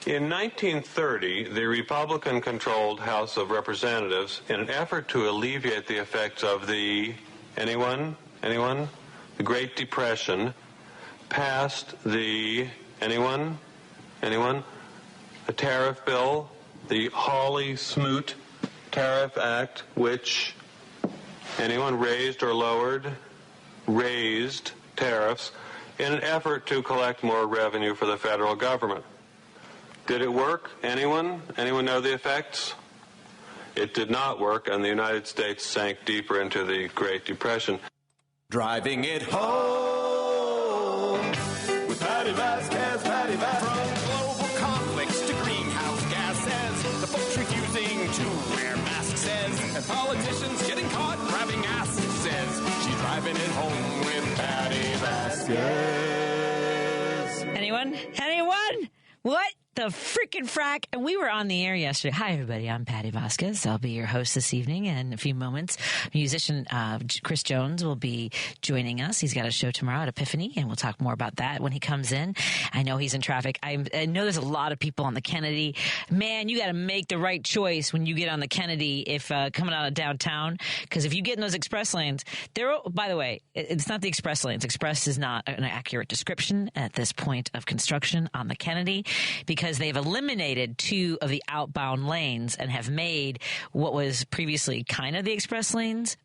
In 1930, the Republican-controlled House of Representatives, in an effort to alleviate the effects of the, anyone? The Great Depression, passed the, anyone? The tariff bill, the Hawley-Smoot Tariff Act, which, anyone, raised or lowered? Raised tariffs in an effort to collect more revenue for the federal government. Did it work? Anyone? Anyone know the effects? It did not work, and the United States sank deeper into the Great Depression. Driving it home with Patti Vasquez, Patti Vasquez. From global conflicts to greenhouse gases, the folks refusing to wear masks says, and politicians getting caught grabbing ass says, she's driving it home with Patti Vasquez. Anyone? What the freaking frack? And we were on the air yesterday. Hi, everybody. I'm Patti Vasquez. I'll be your host this evening. And in a few moments, musician Chris Jones will be joining us. He's got a show tomorrow at Epiphany, and we'll talk more about that when he comes in. I know he's in traffic. I know there's a lot of people on the Kennedy. Man, you got to make the right choice when you get on the Kennedy if coming out of downtown. Because if you get in those express lanes, by the way, it's not the express lanes. Express is not an accurate description at this point of construction on the Kennedy, because they've eliminated two of the outbound lanes and have made what was previously kind of the express lanes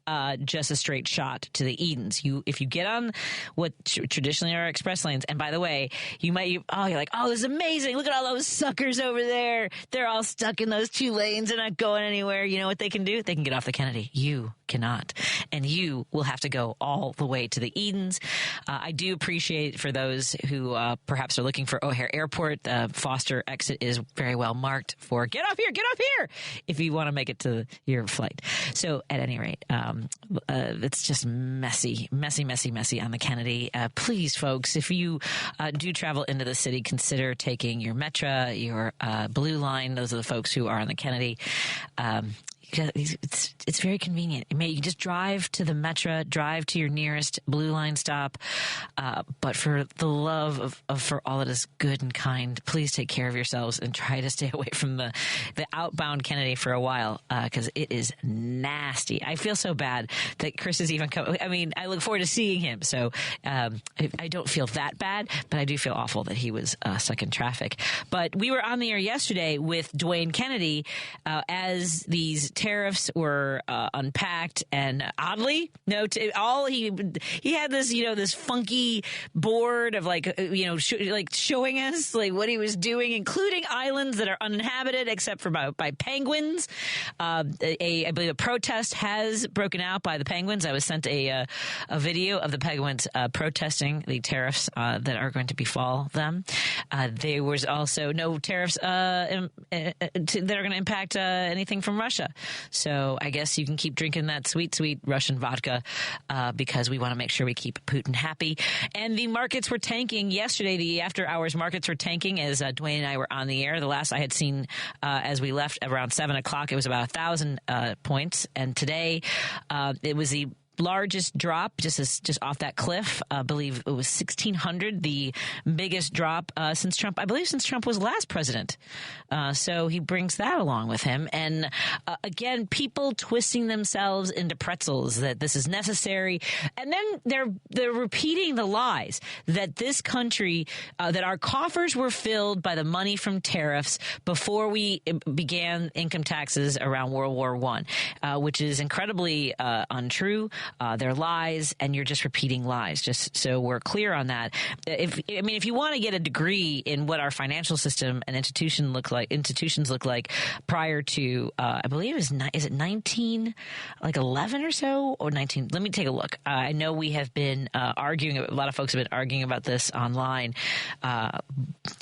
just a straight shot to the Edens. If you get on what traditionally are express lanes, and by the way, you're like, oh, this is amazing. Look at all those suckers over there. They're all stuck in those two lanes and not going anywhere. You know what they can do? They can get off the Kennedy. You cannot. And you will have to go all the way to the Edens. I do appreciate for those who perhaps are looking for O'Hare Airport, Foster exit is very well marked for get off here if you want to make it to your flight. So at any rate, it's just messy on the Kennedy. Please, folks, if you do travel into the city, consider taking your Metra, your Blue Line. Those are the folks who are on the Kennedy. It's very convenient. You can just drive to the Metra, drive to your nearest Blue Line stop. But for the love of for all that is good and kind, please take care of yourselves and try to stay away from the outbound Kennedy for a while, because it is nasty. I feel so bad that Chris is even coming. I mean, I look forward to seeing him. So I don't feel that bad, but I do feel awful that he was stuck in traffic. But we were on the air yesterday with Dwayne Kennedy as these tariffs were unpacked, and oddly, he had this this funky board of showing us what he was doing, including islands that are uninhabited except for by penguins. I believe a protest has broken out by the penguins. I was sent a video of the penguins protesting the tariffs that are going to befall them. There was also no tariffs that are going to impact anything from Russia. So I guess you can keep drinking that sweet, sweet Russian vodka because we want to make sure we keep Putin happy. And the markets were tanking yesterday. The after-hours markets were tanking as Dwayne and I were on the air. The last I had seen as we left around 7 o'clock, it was about 1,000 points. And today it was the largest drop just off that cliff. I believe it was 1,600, the biggest drop since Trump was last president. So he brings that along with him. And again, people twisting themselves into pretzels that this is necessary. And then they're repeating the lies that this country, that our coffers were filled by the money from tariffs before we began income taxes around World War I, which is incredibly untrue. They're lies, and you're just repeating lies. Just so we're clear on that. If you want to get a degree in what our financial system and institutions look like prior to, I believe is it 1911 or so, or 19? Let me take a look. I know we have been arguing. A lot of folks have been arguing about this online.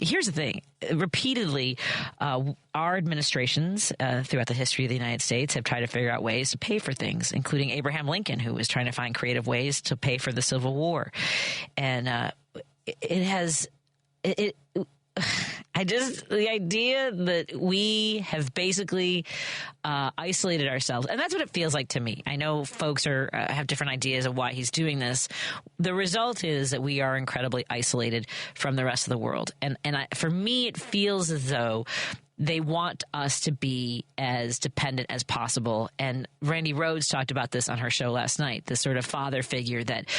Here's the thing. Repeatedly, our administrations throughout the history of the United States have tried to figure out ways to pay for things, including Abraham Lincoln, who was trying to find creative ways to pay for the Civil War. And The idea that we have basically isolated ourselves, and that's what it feels like to me. I know folks have different ideas of why he's doing this. The result is that we are incredibly isolated from the rest of the world. And for me, it feels as though they want us to be as dependent as possible. And Randy Rhoads talked about this on her show last night, this sort of father figure that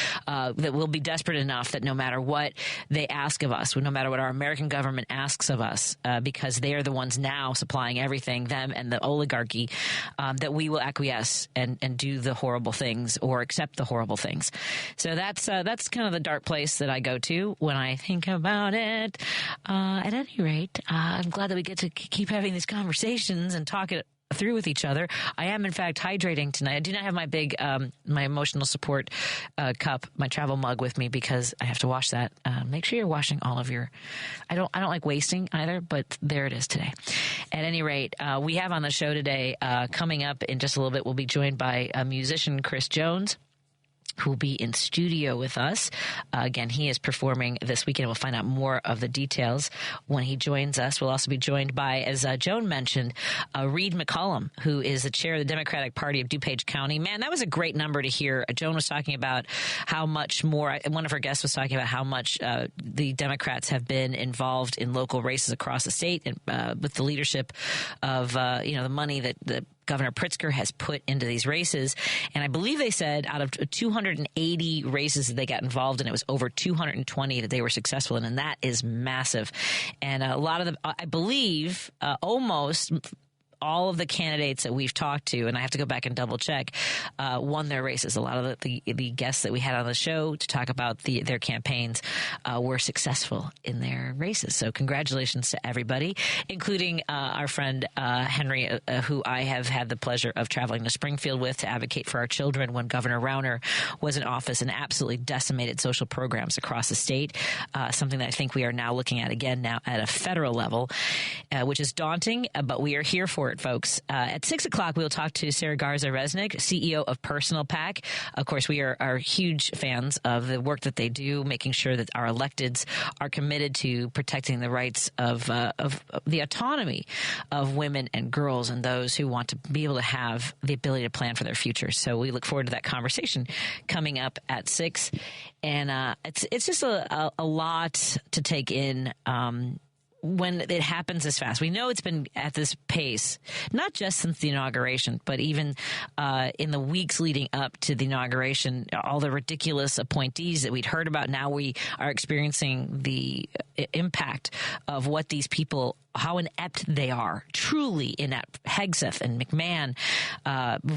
will be desperate enough that no matter what they ask of us, no matter what our American government asks of us, because they are the ones now supplying everything, them and the oligarchy, that we will acquiesce and do the horrible things or accept the horrible things. So that's kind of the dark place that I go to when I think about it. At any rate, I'm glad that we get to keep having these conversations and talk it through with each other. I am, in fact, hydrating tonight. I do not have my big, my emotional support cup, my travel mug with me because I have to wash that. Make sure you're washing all of your. I don't like wasting either, but there it is today. At any rate, we have on the show today, coming up in just a little bit, we'll be joined by musician Chris Jones, who will be in studio with us. Again, he is performing this weekend. We'll find out more of the details when he joins us. We'll also be joined by, as Joan mentioned, Reed McCollum, who is the chair of the Democratic Party of DuPage County. Man, that was a great number to hear. Joan was talking about how much more, one of her guests was talking about how much the Democrats have been involved in local races across the state and with the leadership of, the money that Governor Pritzker has put into these races. And I believe they said out of 280 races that they got involved in, it was over 220 that they were successful in. And that is massive. And a lot of them, I believe, almost all of the candidates that we've talked to, and I have to go back and double check, won their races. A lot of the guests that we had on the show to talk about their campaigns were successful in their races. So congratulations to everybody, including our friend Henry, who I have had the pleasure of traveling to Springfield with to advocate for our children when Governor Rauner was in office and absolutely decimated social programs across the state, something that I think we are now looking at again now at a federal level, which is daunting, but we are here for it, folks. At 6 o'clock, we'll talk to Sarah Garza-Resnick, CEO of Personal PAC. Of course, we are huge fans of the work that they do, making sure that our electeds are committed to protecting the rights of the autonomy of women and girls and those who want to be able to have the ability to plan for their future. So we look forward to that conversation coming up at 6. And it's just a lot to take in when it happens this fast. We know it's been at this pace, not just since the inauguration, but even in the weeks leading up to the inauguration, all the ridiculous appointees that we'd heard about. Now we are experiencing the impact of what these people, how inept they are, truly inept. Hegseth and McMahon,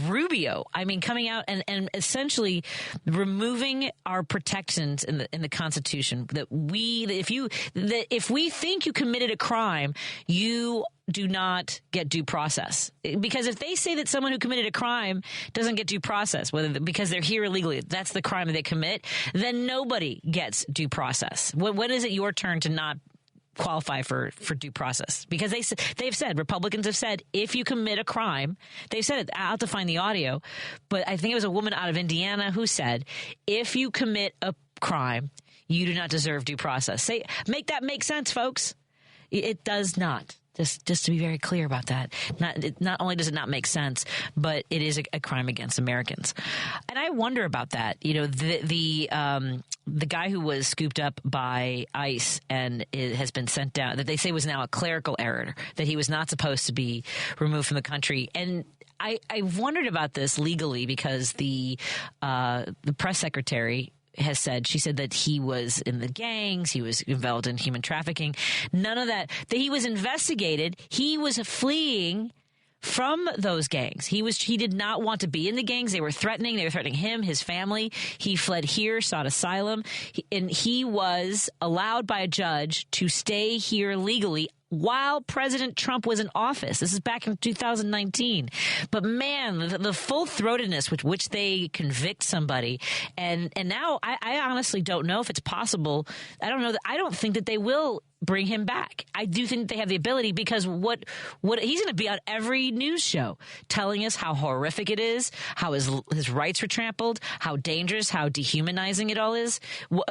Rubio, I mean, coming out and essentially removing our protections in the Constitution that if we think you committed a crime, you do not get due process. Because if they say that someone who committed a crime doesn't get due process, because they're here illegally, that's the crime that they commit, then nobody gets due process. When is it your turn to not qualify for due process? Because they've said, Republicans have said, if you commit a crime, they've said it. I'll have to find the audio, but I think it was a woman out of Indiana who said, if you commit a crime, you do not deserve due process. Make that make sense, folks. It does not. Just to be very clear about that. Not only does it not make sense, but it is a crime against Americans. And I wonder about that. The guy who was scooped up by ICE and has been sent down, that they say was now a clerical error, that he was not supposed to be removed from the country. And I wondered about this legally because the press secretary has said, she said that he was in the gangs, he was involved in human trafficking, none of that he was investigated. He was fleeing from those gangs. He did not want to be in the gangs. They were threatening him, his family. He fled here, sought asylum, and he was allowed by a judge to stay here legally while President Trump was in office. This is back in 2019. But man, the full-throatedness with which they convict somebody, and now I honestly don't know if it's possible. I don't know. I don't think that they will bring him back. I do think they have the ability, because what he's going to be on every news show telling us how horrific it is, how his rights were trampled, how dangerous, how dehumanizing it all is,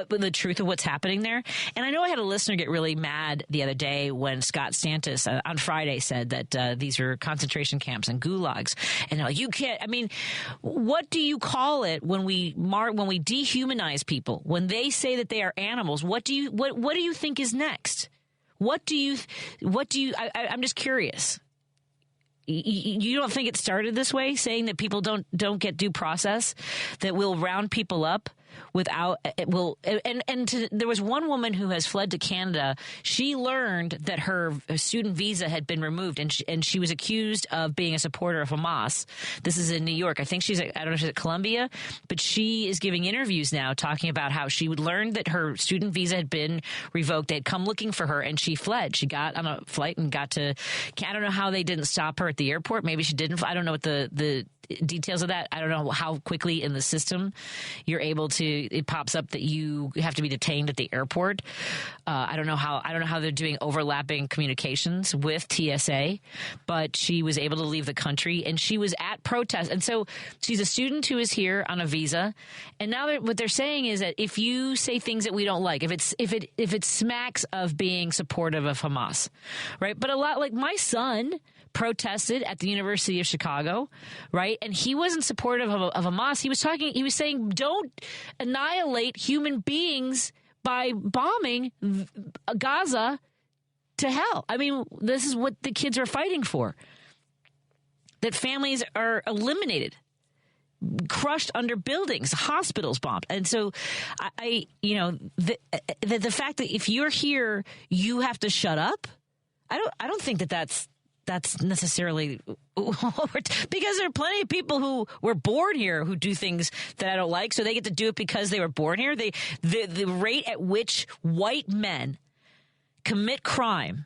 the truth of what's happening there. And I know I had a listener get really mad the other day when Scott Stantis on Friday said that these are concentration camps and gulags, and they're like, you can't. I mean, what do you call it when we dehumanize people, when they say that they are animals? What do you think is next? I'm just curious. You don't think it started this way, saying that people don't get due process, that we'll round people up without it will there was one woman who has fled to Canada. She learned that her student visa had been removed, and she was accused of being a supporter of Hamas. This is in New York. I think I don't know if she's at Columbia, but she is giving interviews now talking about how she learned that her student visa had been revoked. They had come looking for her, and she fled. She got on a flight and got to, I don't know how they didn't stop her at the airport. Maybe she didn't. I don't know what the details of that. I don't know how quickly in the system you're able to, it pops up that you have to be detained at the airport. I don't know how they're doing overlapping communications with TSA, but she was able to leave the country, and she was at protest. And so she's a student who is here on a visa. And now what they're saying is that if you say things that we don't like, if it smacks of being supportive of Hamas, right? But a lot, like my son protested at the University of Chicago, right? And he wasn't supportive of Hamas. He was saying, don't annihilate human beings by bombing Gaza to hell. I mean, this is what the kids are fighting for. That families are eliminated, crushed under buildings, hospitals bombed. And so the fact that if you're here, you have to shut up. I don't think that's necessarily because there are plenty of people who were born here who do things that I don't like, so they get to do it because they were born here. The rate at which white men commit crime,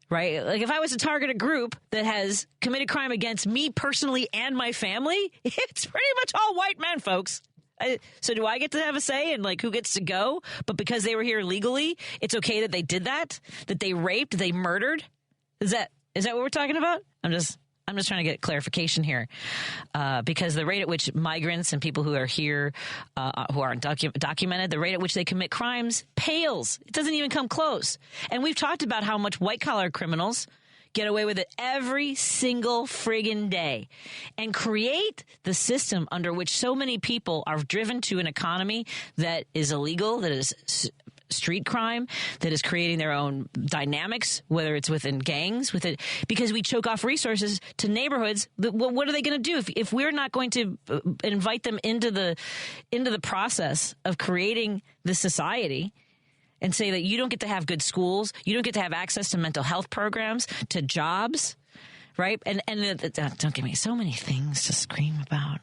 right? Like if I was to target a group that has committed crime against me personally and my family, it's pretty much all white men, folks. So do I get to have a say in like who gets to go? But because they were here legally, it's okay that they did that they raped, they murdered? Is that what we're talking about? I'm just trying to get clarification here, because the rate at which migrants and people who are here, who are documented, the rate at which they commit crimes pales. It doesn't even come close. And we've talked about how much white-collar criminals get away with it every single friggin' day, and create the system under which so many people are driven to an economy that is illegal, that is street crime, that is creating their own dynamics, whether it's within gangs, because we choke off resources to neighborhoods. What are they going to do if we're not going to invite them into the process of creating this society? And say that you don't get to have good schools, you don't get to have access to mental health programs, to jobs, right? And don't give me so many things to scream about.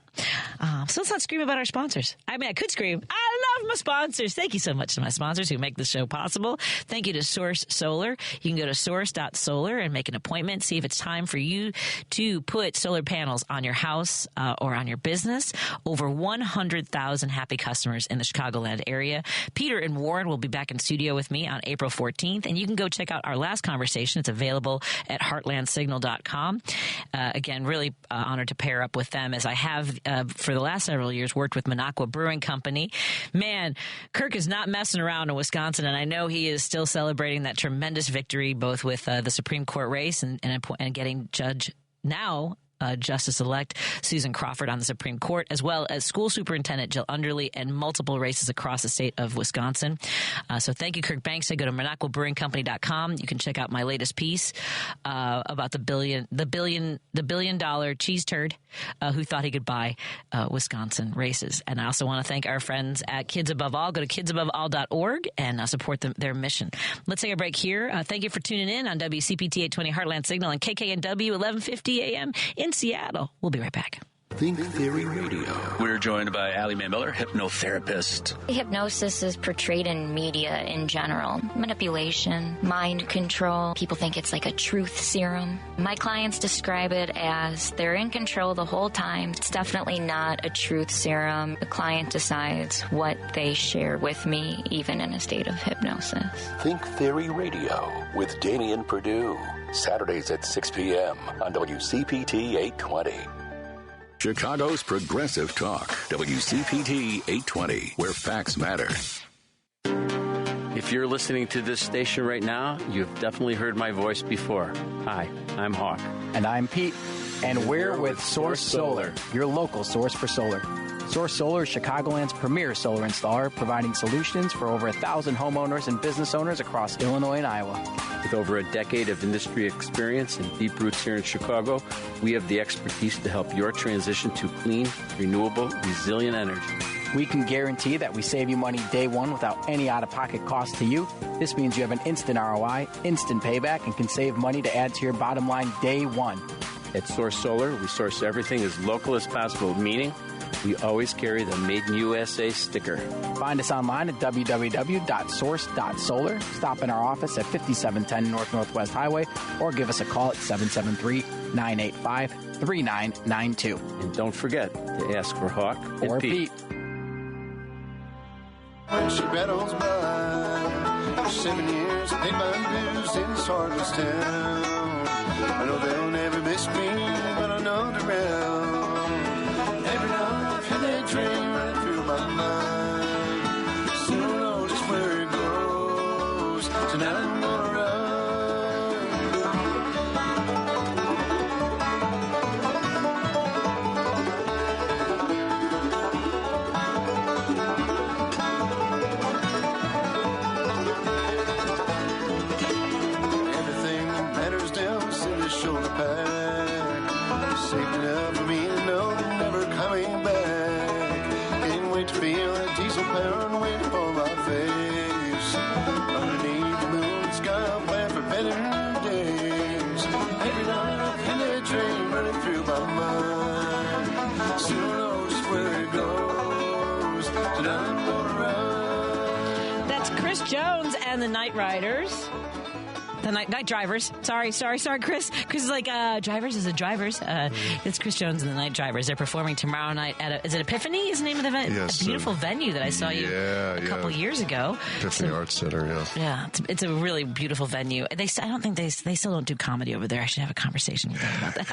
So let's not scream about our sponsors. I mean, I could scream. I love my sponsors. Thank you so much to my sponsors who make the show possible. Thank you to Source Solar. You can go to source.solar and make an appointment. See if it's time for you to put solar panels on your house or on your business. Over 100,000 happy customers in the Chicagoland area. Peter and Warren will be back in studio with me on April 14th. And you can go check out our last conversation. It's available at heartlandsignal.com. Again, really honored to pair up with them, as I have for the last several years worked with Minocqua Brewing Company. Man, Kirk is not messing around in Wisconsin, and I know he is still celebrating that tremendous victory, both with the Supreme Court race and getting Justice-elect Susan Crawford on the Supreme Court, as well as School Superintendent Jill Underly, and multiple races across the state of Wisconsin. So thank you, Kirk Banks. Go to MinocquaBrewingCompany.com. You can check out my latest piece about the billion-dollar cheese turd who thought he could buy Wisconsin races. And I also want to thank our friends at Kids Above All. Go to kidsabove.all.org and support their mission. Let's take a break here. Thank you for tuning in on WCPT 820 Heartland Signal and KKNW 1150 AM in Seattle. We'll be right back. Think Theory Radio. We're joined by Allie Mae Miller, hypnotherapist. Hypnosis is portrayed in media in general. Manipulation, mind control. People think it's like a truth serum. My clients describe it as they're in control the whole time. It's definitely not a truth serum. The client decides what they share with me, even in a state of hypnosis. Think Theory Radio with Damian Perdue. Saturdays at 6 p.m. on WCPT 820. Chicago's Progressive Talk, WCPT 820, where facts matter. If you're listening to this station right now, you've definitely heard my voice before. Hi, I'm Hawk. And I'm Pete. And we're with Source Solar, your local source for solar. Source Solar is Chicagoland's premier solar installer, providing solutions for over 1,000 homeowners and business owners across Illinois and Iowa. With over a decade of industry experience and deep roots here in Chicago, we have the expertise to help your transition to clean, renewable, resilient energy. We can guarantee that we save you money day one without any out-of-pocket cost to you. This means you have an instant ROI, instant payback, and can save money to add to your bottom line day one. At Source Solar, we source everything as local as possible, meaning we always carry the Made in USA sticker. Find us online at www.source.solar. Stop in our office at 5710 North Northwest Highway or give us a call at 773-985-3992. And don't forget to ask for Hawk Or and Pete. When she rattles by, for 7 years, paid my dues in this heartless town. I know they'll never miss me, but I know they're around. Every night I've had that dream running through my mind. Soon I'll know just where it goes. Tonight I'm gonna run. Everything that matters down is in the shoulder pack. Safe enough for me to know they're never coming back. Can't wait to feel that diesel pound waiting for my face. Underneath the moon sky, I'll plan for better days. Every night I've had that dream running through my mind. Soon I'll know just where it goes. Tonight I'm gonna run. That's Chris Jones and the Night Riders. The night drivers. Sorry, Chris. Chris is like, drivers is it drivers? It's Chris Jones and the Night Drivers. They're performing tomorrow night at is it Epiphany is the name of the event? Yes. A beautiful venue that I saw you a couple years ago. Epiphany Arts Center, yeah. Yeah, it's a really beautiful venue. I don't think they still don't do comedy over there. I should have a conversation with them about that.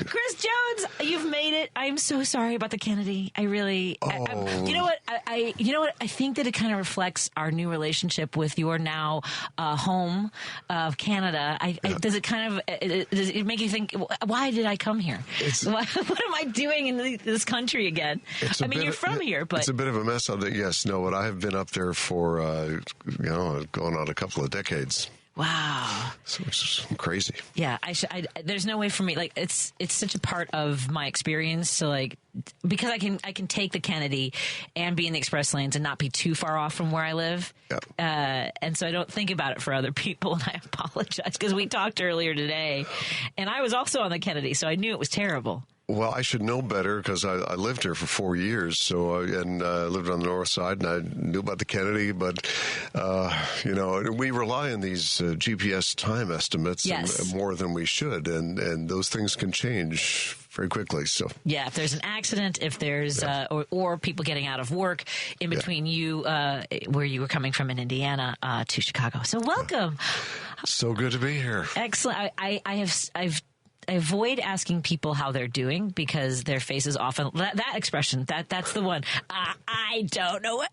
Chris Jones, you've made it. I'm so sorry about the Kennedy. I really, you know what? I think that it kind of reflects our new relationship with your now home of Canada. Does it kind of does it make you think, why did I come here? What am I doing in this country again? I mean, you're from here, but it's a bit of a mess of it. Yes, no, but I have been up there for going on a couple of decades. Wow. So it's crazy. Yeah, there's no way for me. Like, it's such a part of my experience to, like, because I can take the Kennedy and be in the express lanes and not be too far off from where I live. Yep. And so I don't think about it for other people, and I apologize because we talked earlier today, and I was also on the Kennedy, so I knew it was terrible. Well, I should know better because I lived here for 4 years, so and lived on the north side, and I knew about the Kennedy. But we rely on these GPS time estimates more than we should, and those things can change very quickly. So yeah, if there's an accident, if there's or people getting out of work in between you where you were coming from in Indiana to Chicago. So welcome. So good to be here. Excellent. I avoid asking people how they're doing because their faces often that expression that's the one I don't know what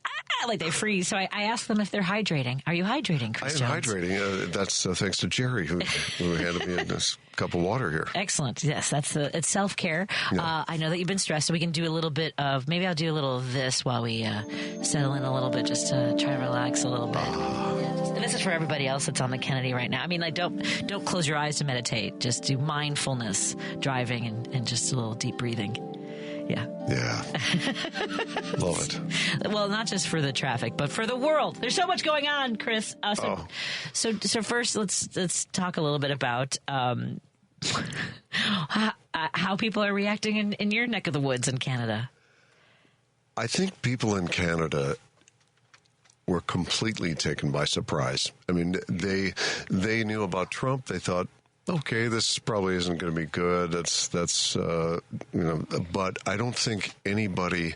like they freeze. So I ask them if they're hydrating. Are you hydrating, Chris I am Jones? hydrating. That's thanks to Jerry who handed me this cup of water here. Excellent. Yes, it's self-care. Yeah. I know that you've been stressed, so we can do a little bit of maybe I'll do a little of this while we settle in a little bit, just to try to relax a little bit. And this is for everybody else that's on the Kennedy right now. I mean, like, don't close your eyes to meditate. Just do mindfulness driving and just a little deep breathing. Yeah. Love it. Well, not just for the traffic, but for the world. There's so much going on, Chris. So first, let's talk a little bit about how people are reacting in your neck of the woods in Canada. I think people in Canada were completely taken by surprise. I mean, they knew about Trump. They thought, okay, this probably isn't going to be good. But I don't think anybody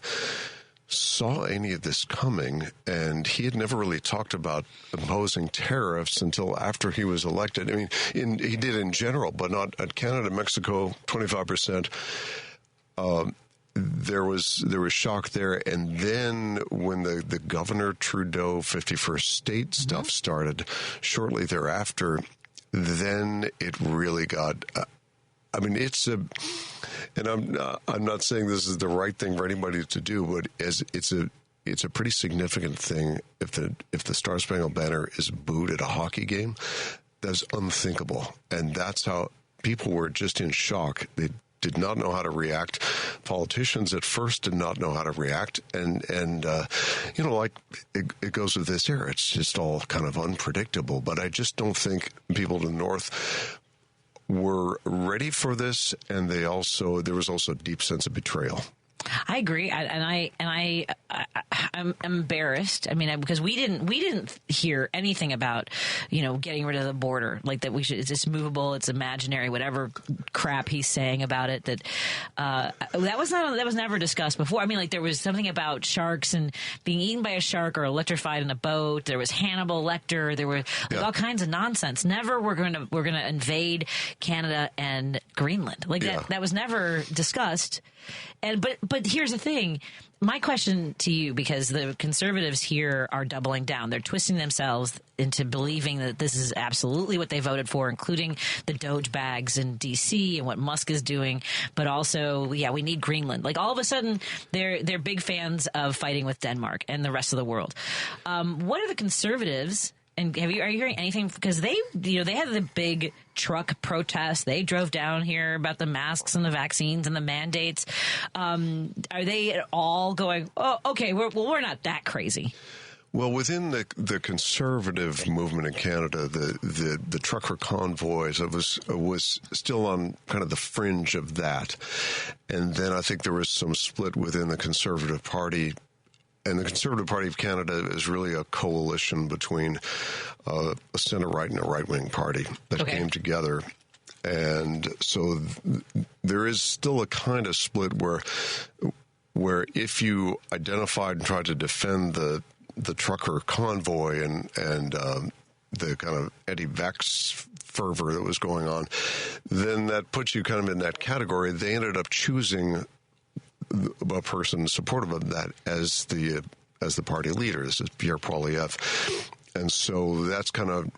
saw any of this coming, and he had never really talked about imposing tariffs until after he was elected. I mean, he did in general, but not at Canada, Mexico, 25%. There was shock there, and then when the Governor Trudeau 51st state stuff started shortly thereafter, then it really got. And I'm not saying this is the right thing for anybody to do, but it's a pretty significant thing if the Star Spangled Banner is booed at a hockey game. That's unthinkable, and that's how people were just in shock. They did not know how to react. Politicians at first did not know how to react, and like it goes with this era. It's just all kind of unpredictable. But I just don't think people to the North were ready for this, and there was also a deep sense of betrayal. I agree, I'm embarrassed. I mean, because we didn't hear anything about, getting rid of the border, like that it's just movable, it's imaginary, whatever crap he's saying about it. That was never discussed before. I mean, like there was something about sharks and being eaten by a shark or electrified in a boat. There was Hannibal Lecter. There were all kinds of nonsense. Never we're gonna invade Canada and Greenland. Like that was never discussed. But here's the thing. My question to you, because the conservatives here are doubling down. They're twisting themselves into believing that this is absolutely what they voted for, including the Doge bags in D.C. and what Musk is doing. But also, we need Greenland. Like all of a sudden, they're big fans of fighting with Denmark and the rest of the world. What are the conservatives? And are you hearing anything? Because they had the big truck protest. They drove down here about the masks and the vaccines and the mandates. Are they at all going, oh, okay, we're not that crazy? Well, within the conservative movement in Canada, the trucker convoys, it was still on kind of the fringe of that. And then I think there was some split within the Conservative Party. And the Conservative Party of Canada is really a coalition between a center-right and a right-wing party that came together. And so there is still a kind of split where if you identified and tried to defend the trucker convoy and the kind of anti-vax fervor that was going on, then that puts you kind of in that category. They ended up choosing a person supportive of that as the party leader. This is Pierre Poilievre. And so that's kind of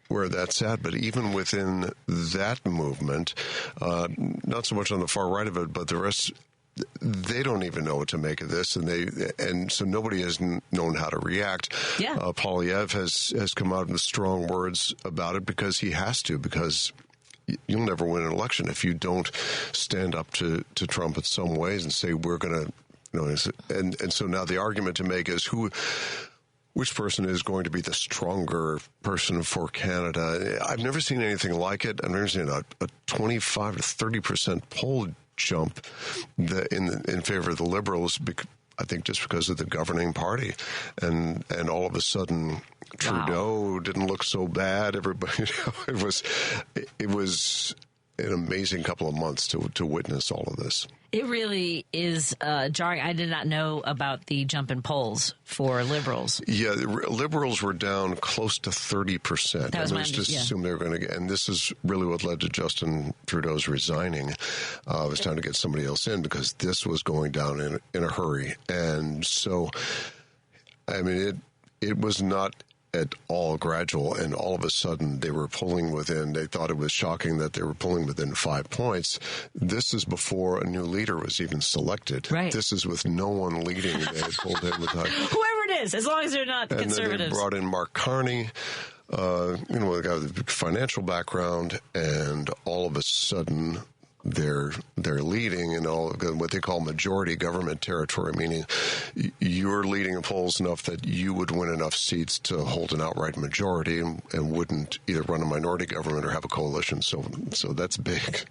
where that's at. But even within that movement, not so much on the far right of it, but the rest, they don't even know what to make of this, and so nobody has known how to react. Yeah. Poilievre has come out in strong words about it because he has to, because you'll never win an election if you don't stand up to Trump in some ways and say we're going to, and so now the argument to make is which person is going to be the stronger person for Canada. I've never seen anything like it. I've never seen a 25 to 30% poll jump in favor of the Liberals. I think just because of the governing party, and all of a sudden Trudeau didn't look so bad. Everybody, it was an amazing couple of months to witness all of this. It really is jarring. I did not know about the jump in polls for Liberals. Yeah, Liberals were down close to 30%. That was just assume they were going to get, and this is really what led to Justin Trudeau's resigning. It was time to get somebody else in because this was going down in a hurry. And so, I mean, it was not at all gradual, and all of a sudden they were pulling within. They thought it was shocking that they were pulling within 5 points. This is before a new leader was even selected. Right. This is with no one leading. They had pulled him with whoever it is, as long as they're not conservatives. And then they brought in Mark Carney, the guy with a financial background, and all of a sudden they're leading in all of what they call majority government territory, meaning you're leading in polls enough that you would win enough seats to hold an outright majority and wouldn't either run a minority government or have a coalition. So that's big.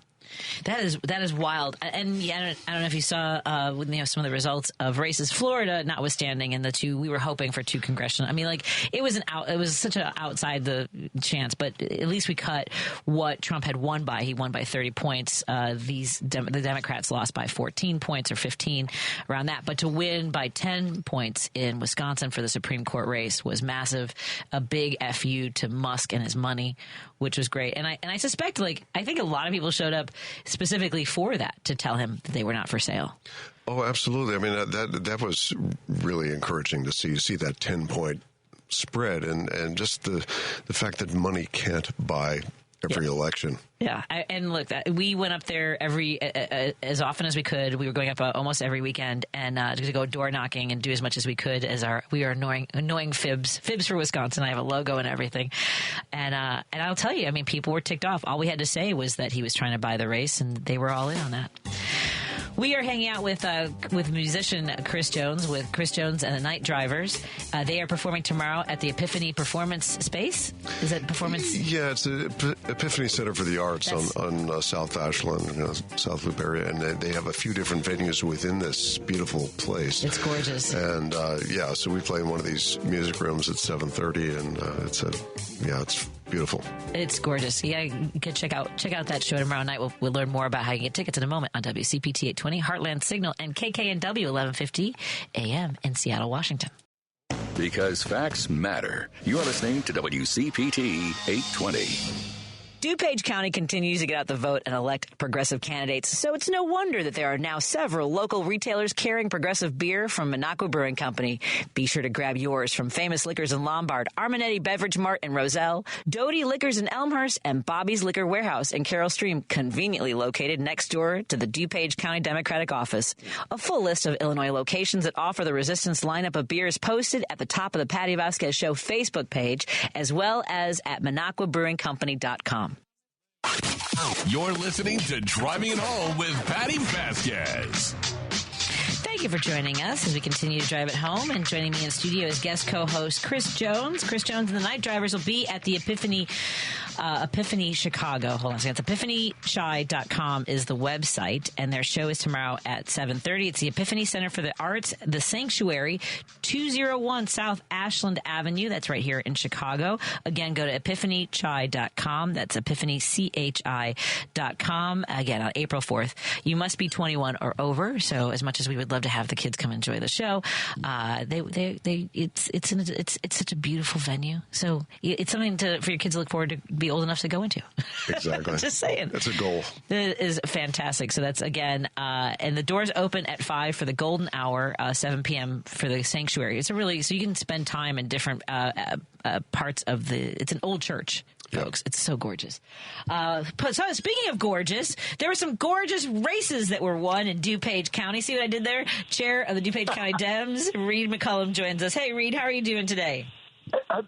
That is wild. And yeah, I don't know if you saw some of the results of races, Florida notwithstanding, and we were hoping for 2 congressional. I mean, like it was such an outside the chance, but at least we cut what Trump had won by. He won by 30 points. The Democrats lost by 14 points or 15 around that. But to win by 10 points in Wisconsin for the Supreme Court race was massive. A big FU to Musk and his money, which was great. And I suspect, I think a lot of people showed up specifically for that, to tell him that they were not for sale. Oh, absolutely. I mean, that was really encouraging to see that 10-point spread, and just the fact that money can't buy every election. Yeah, and look, we went up there as often as we could. We were going up almost every weekend, and to go door knocking and do as much as we could as we are annoying fibs for Wisconsin. I have a logo and everything, and I'll tell you, I mean, people were ticked off. All we had to say was that he was trying to buy the race, and they were all in on that. We are hanging out with musician Chris Jones, with Chris Jones and the Night Drivers. They are performing tomorrow at the Epiphany Performance Space. Is it Performance? Yeah, it's the Epiphany Center for the Arts on South Ashland, South Loop area, and they have a few different venues within this beautiful place. It's gorgeous. And so we play in one of these music rooms at 7:30, and it's beautiful. It's gorgeous. Yeah, you can check out that show tomorrow night. We'll learn more about how you get tickets in a moment on WCPT 820, Heartland Signal, and KKNW 1150 AM in Seattle, Washington. Because facts matter. You are listening to WCPT 820. DuPage County continues to get out the vote and elect progressive candidates, so it's no wonder that there are now several local retailers carrying progressive beer from Minocqua Brewing Company. Be sure to grab yours from Famous Liquors in Lombard, Armanetti Beverage Mart in Roselle, Doty Liquors in Elmhurst, and Bobby's Liquor Warehouse in Carroll Stream, conveniently located next door to the DuPage County Democratic Office. A full list of Illinois locations that offer the Resistance lineup of beer is posted at the top of the Patti Vasquez Show Facebook page, as well as at MinocquaBrewingCompany.com. You're listening to Driving It Home with Patti Vasquez. Thank you for joining us as we continue to drive it home. And joining me in studio is guest co-host Chris Jones. Chris Jones and the Night Drivers will be at the Epiphany Chicago. Hold on a second. It's EpiphanyChai.com is the website, and their show is tomorrow at 7:30. It's the Epiphany Center for the Arts, the Sanctuary, 201 South Ashland Avenue. That's right here in Chicago. Again, go to EpiphanyChai.com. That's EpiphanyChai.com. Again, on April 4th. You must be 21 or over. So as much as we would love to have the kids come enjoy the show, it's such a beautiful venue. So it's something for your kids to look forward to, be old enough to go into. Exactly. Just saying. That's a goal. It is fantastic. So that's, again, and the doors open at 5 for the golden hour, 7 p.m. for the sanctuary. So you can spend time in different parts of it's an old church. Folks, it's so gorgeous. So speaking of gorgeous, there were some gorgeous races that were won in DuPage County. See what I did there? Chair of the DuPage County Dems, Reed McCullum, joins us. Hey, Reed, how are you doing today?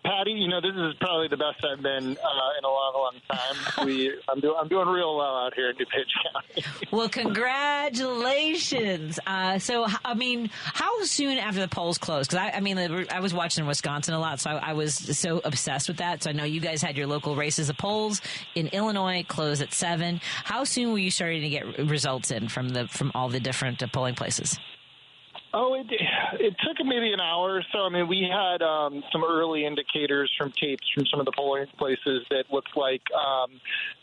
Patty, this is probably the best I've been in a long time. I'm doing real well out here in DuPage County. Well, congratulations. So, I mean, how soon after the polls closed? Because I was watching Wisconsin a lot, so I was so obsessed with that. So I know you guys had your local races. The polls in Illinois closed at 7. How soon were you starting to get results in from all the different polling places? Oh, it took maybe an hour or so. I mean, we had some early indicators from tapes from some of the polling places that looked like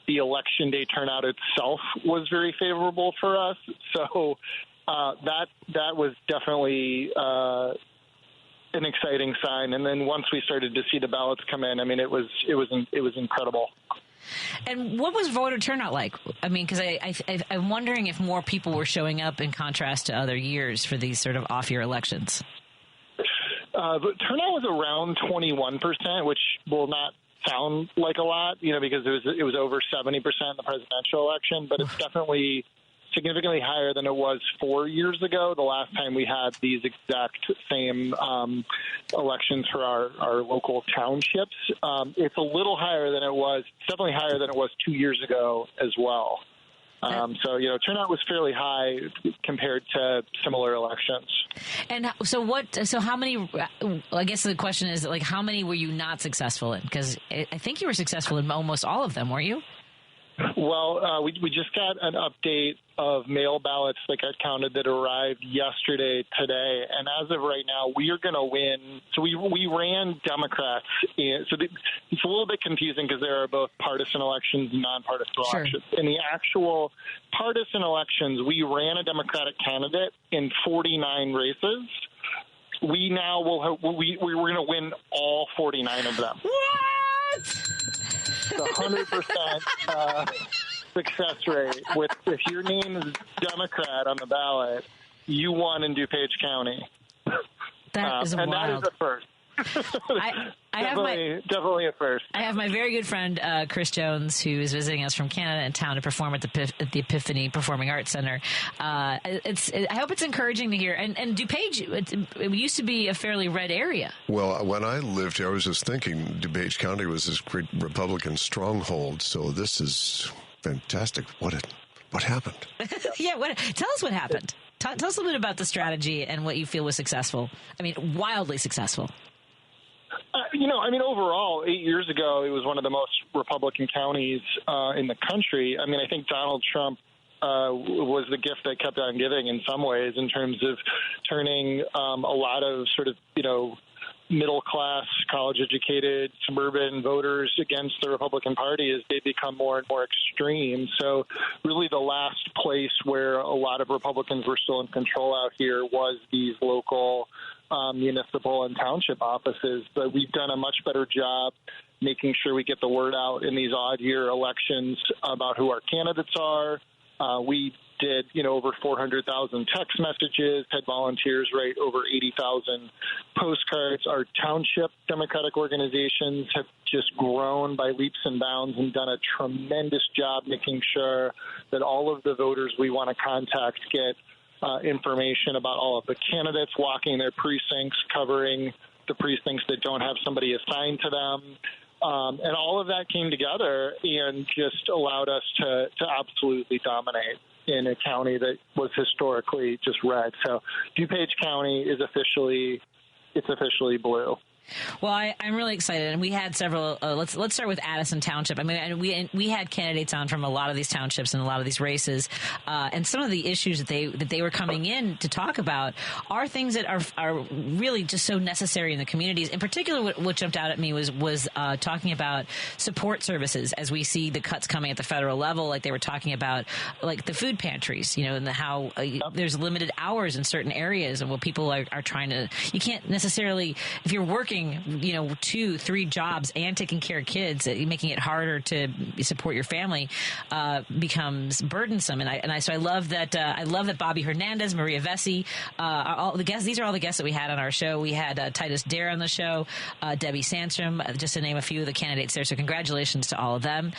the election day turnout itself was very favorable for us. So that was definitely an exciting sign. And then once we started to see the ballots come in, I mean, it was incredible. And what was voter turnout like? I mean, because I'm wondering if more people were showing up in contrast to other years for these sort of off-year elections. The turnout was around 21%, which will not sound like a lot, because it was over 70% in the presidential election, but it's definitely significantly higher than it was 4 years ago, the last time we had these exact same elections for our local townships. It's a little higher than it was, definitely higher than it was 2 years ago as well. So, turnout was fairly high compared to similar elections. And so how many, I guess the question is, how many were you not successful in? Because I think you were successful in almost all of them, weren't you? Well, we just got an update of mail ballots that got counted that arrived yesterday, today, and as of right now, we are going to win. So we ran Democrats, it's a little bit confusing because there are both partisan elections and nonpartisan elections. In the actual partisan elections, we ran a Democratic candidate in 49 races. We now will we're going to win all 49 of them. What? It's 100% success rate. If your name is Democrat on the ballot, you won in DuPage County. That is and wild. that is a first. Definitely a first. I have my very good friend Chris Jones, who is visiting us from Canada in town to perform at the Epiphany Performing Arts Center. I hope it's encouraging to hear. And DuPage, it used to be a fairly red area. Well, when I lived here, I was just thinking DuPage County was this great Republican stronghold. So this is fantastic. What happened? Yeah, tell us what happened. Tell us a little bit about the strategy and what you feel was successful. I mean, wildly successful. Overall, 8 years ago, it was one of the most Republican counties in the country. I mean, I think Donald Trump was the gift that kept on giving in some ways in terms of turning a lot of sort of, middle-class, college-educated, suburban voters against the Republican Party as they become more and more extreme. So really the last place where a lot of Republicans were still in control out here was these local municipal and township offices. But we've done a much better job making sure we get the word out in these odd-year elections about who our candidates are. We did, over 400,000 text messages, had volunteers write over 80,000 postcards. Our township Democratic organizations have just grown by leaps and bounds and done a tremendous job making sure that all of the voters we want to contact get information about all of the candidates, walking their precincts, covering the precincts that don't have somebody assigned to them. And all of that came together and just allowed us to absolutely dominate in a county that was historically just red. So DuPage County is officially blue. Well, I'm really excited, and we had several. Let's start with Addison Township. I mean, and we had candidates on from a lot of these townships and a lot of these races, and some of the issues that they were coming in to talk about are things that are really just so necessary in the communities. In particular, what jumped out at me was talking about support services as we see the cuts coming at the federal level. Like they were talking about, like the food pantries, and how there's limited hours in certain areas, and what people are trying to. You can't necessarily, if you're working 2-3 jobs and taking care of kids, making it harder to support your family becomes burdensome. So I love that Bobby Hernandez, Maria Vesey, are all the guests. These are all the guests that we had on our show. We had Titus Dare on the show, Debbie Sandstrom, just to name a few of the candidates there. So congratulations to all of them.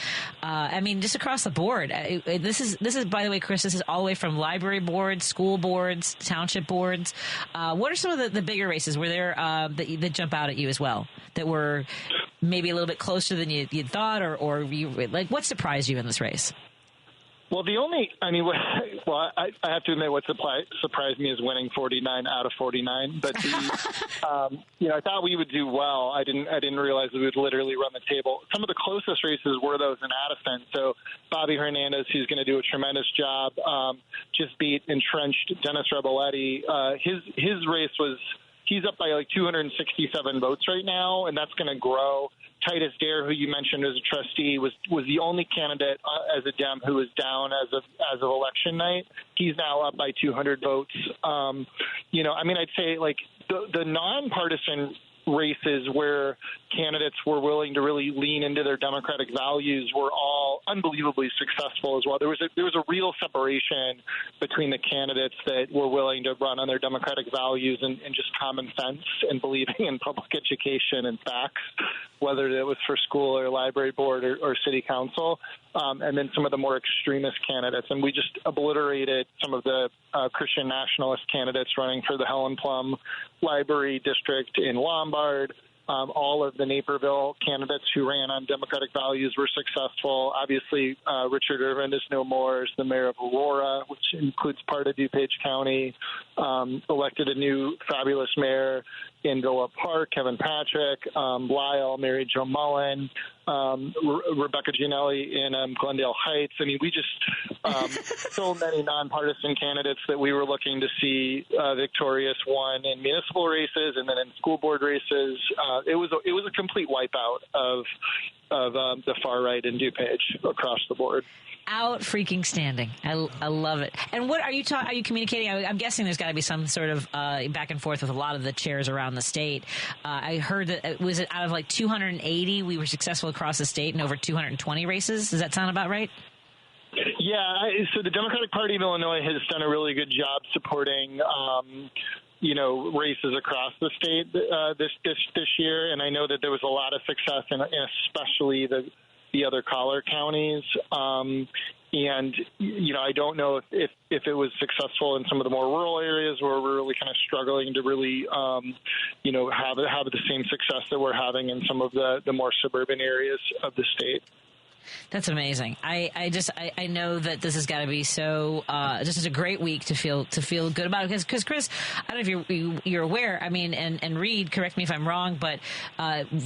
Just across the board. This is, by the way, Chris, this is all the way from library boards, school boards, township boards. What are some of the bigger races? Were there that jump out at you as well, that were maybe a little bit closer than you'd thought, or you, like, what surprised you in this race? Well, I have to admit what surprised me is winning 49 out of 49. But I thought we would do well. I didn't realize we would literally run the table. Some of the closest races were those in Addison. So Bobby Hernandez, who's going to do a tremendous job, just beat entrenched Dennis Reboletti. His race was. He's up by like 267 votes right now, and that's going to grow. Titus Dare, who you mentioned as a trustee, was the only candidate as a Dem who was down as of election night. He's now up by 200 votes. I'd say like the nonpartisan races where candidates were willing to really lean into their democratic values were all unbelievably successful as well. There was a real separation between the candidates that were willing to run on their democratic values and just common sense and believing in public education and facts, whether it was for school or library board or city council, and then some of the more extremist candidates. And we just obliterated some of the Christian nationalist candidates running for the Helen Plum Library District in Lombard. All of the Naperville candidates who ran on democratic values were successful. Obviously, Richard Irvin is no more as the mayor of Aurora, which includes part of DuPage County, elected a new fabulous mayor in Villa Park, Kevin Patrick, Lyle, Mary Jo Mullen. Rebecca Gianelli in Glendale Heights. I mean, we just so many nonpartisan candidates that we were looking to see victorious, one in municipal races and then in school board races. It was a complete wipeout of the far right in DuPage across the board. Out freaking standing. I love it. And what are you are you communicating? I'm guessing there's got to be some sort of back and forth with a lot of the chairs around the state. I heard that was it out of like 280 we were successful across the state in over 220 races. Does that sound about right? Yeah. So the Democratic Party of Illinois has done a really good job supporting races across the state this year, and I know that there was a lot of success in especially the other collar counties. And, I don't know if it was successful in some of the more rural areas where we're really kind of struggling to really, have the same success that we're having in some of the more suburban areas of the state. That's amazing. I know that this has got to be so just a great week to feel good about it because Chris, I don't know if you're aware. I mean, and Reed, correct me if I'm wrong, but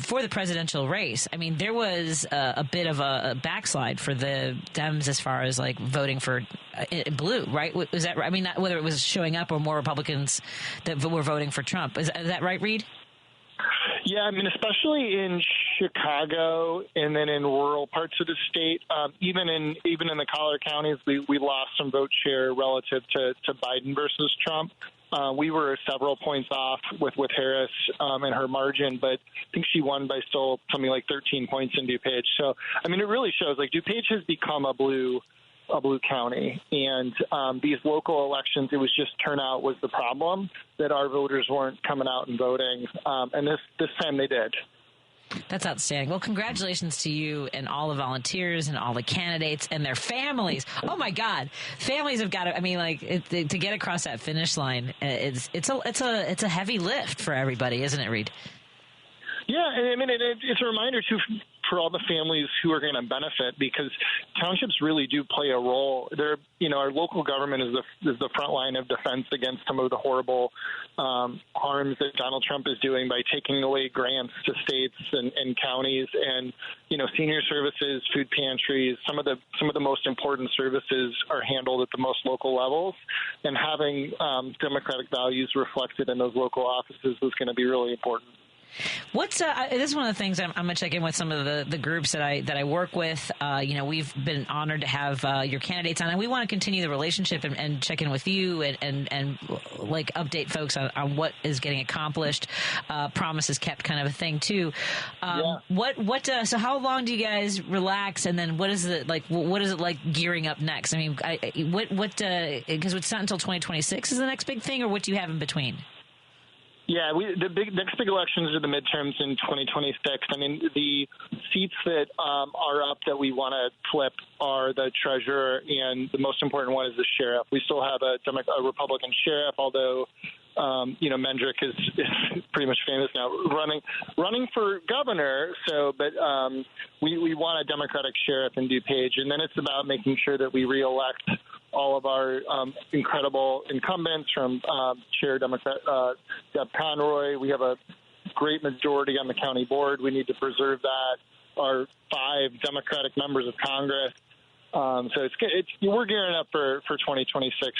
for the presidential race, I mean, there was a bit of a backslide for the Dems as far as like voting for blue, right? Was that right? I mean, not whether it was showing up or more Republicans that were voting for Trump. Is that right, Reed? Yeah, I mean, especially in Chicago and then in rural parts of the state, even in the collar counties, we lost some vote share relative to Biden versus Trump. We were several points off with Harris and her margin, but I think she won by still something like 13 points in DuPage. So, I mean, it really shows like DuPage has become a blue county, and these local elections, it was just turnout was the problem, that our voters weren't coming out and voting, and this time they did. That's outstanding. Well, congratulations to you and all the volunteers and all the candidates and their families. Oh my God, families have got to. I mean, like to get across that finish line, it's a heavy lift for everybody, isn't it, Reed? Yeah, and I mean it's a reminder too for all the families who are going to benefit, because townships really do play a role. They're, our local government is the front line of defense against some of the horrible harms that Donald Trump is doing by taking away grants to states and counties, and senior services, food pantries, some of the most important services are handled at the most local levels, and having democratic values reflected in those local offices was going to be really important. What's this is one of the things I'm going to check in with some of the groups that I work with. We've been honored to have your candidates on, and we want to continue the relationship and check in with you and like update folks on what is getting accomplished. Promises kept kind of a thing too. So how long do you guys relax, and then what is it like gearing up next? I mean, because it's not until 2026 is the next big thing, or what do you have in between? Yeah, the next big elections are the midterms in 2026. I mean, the seats that are up that we want to flip are the treasurer, and the most important one is the sheriff. We still have a Republican sheriff, although Mendrick is pretty much famous now running for governor. So, but we want a Democratic sheriff in DuPage, and then it's about making sure that we reelect all of our incredible incumbents, from Chair Democrat Deb Conroy. We have a great majority on the county board. We need to preserve that. Our 5 Democratic members of Congress. So we're gearing up for 2026,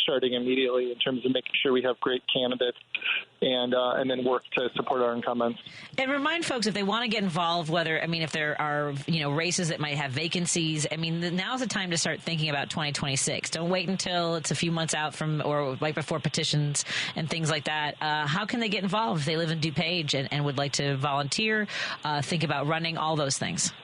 starting immediately in terms of making sure we have great candidates and then work to support our incumbents. And remind folks, if they want to get involved, if there are races that might have vacancies, I mean, now's the time to start thinking about 2026. Don't wait until it's a few months out from or right before petitions and things like that. How can they get involved if they live in DuPage and would like to volunteer, think about running, all those things?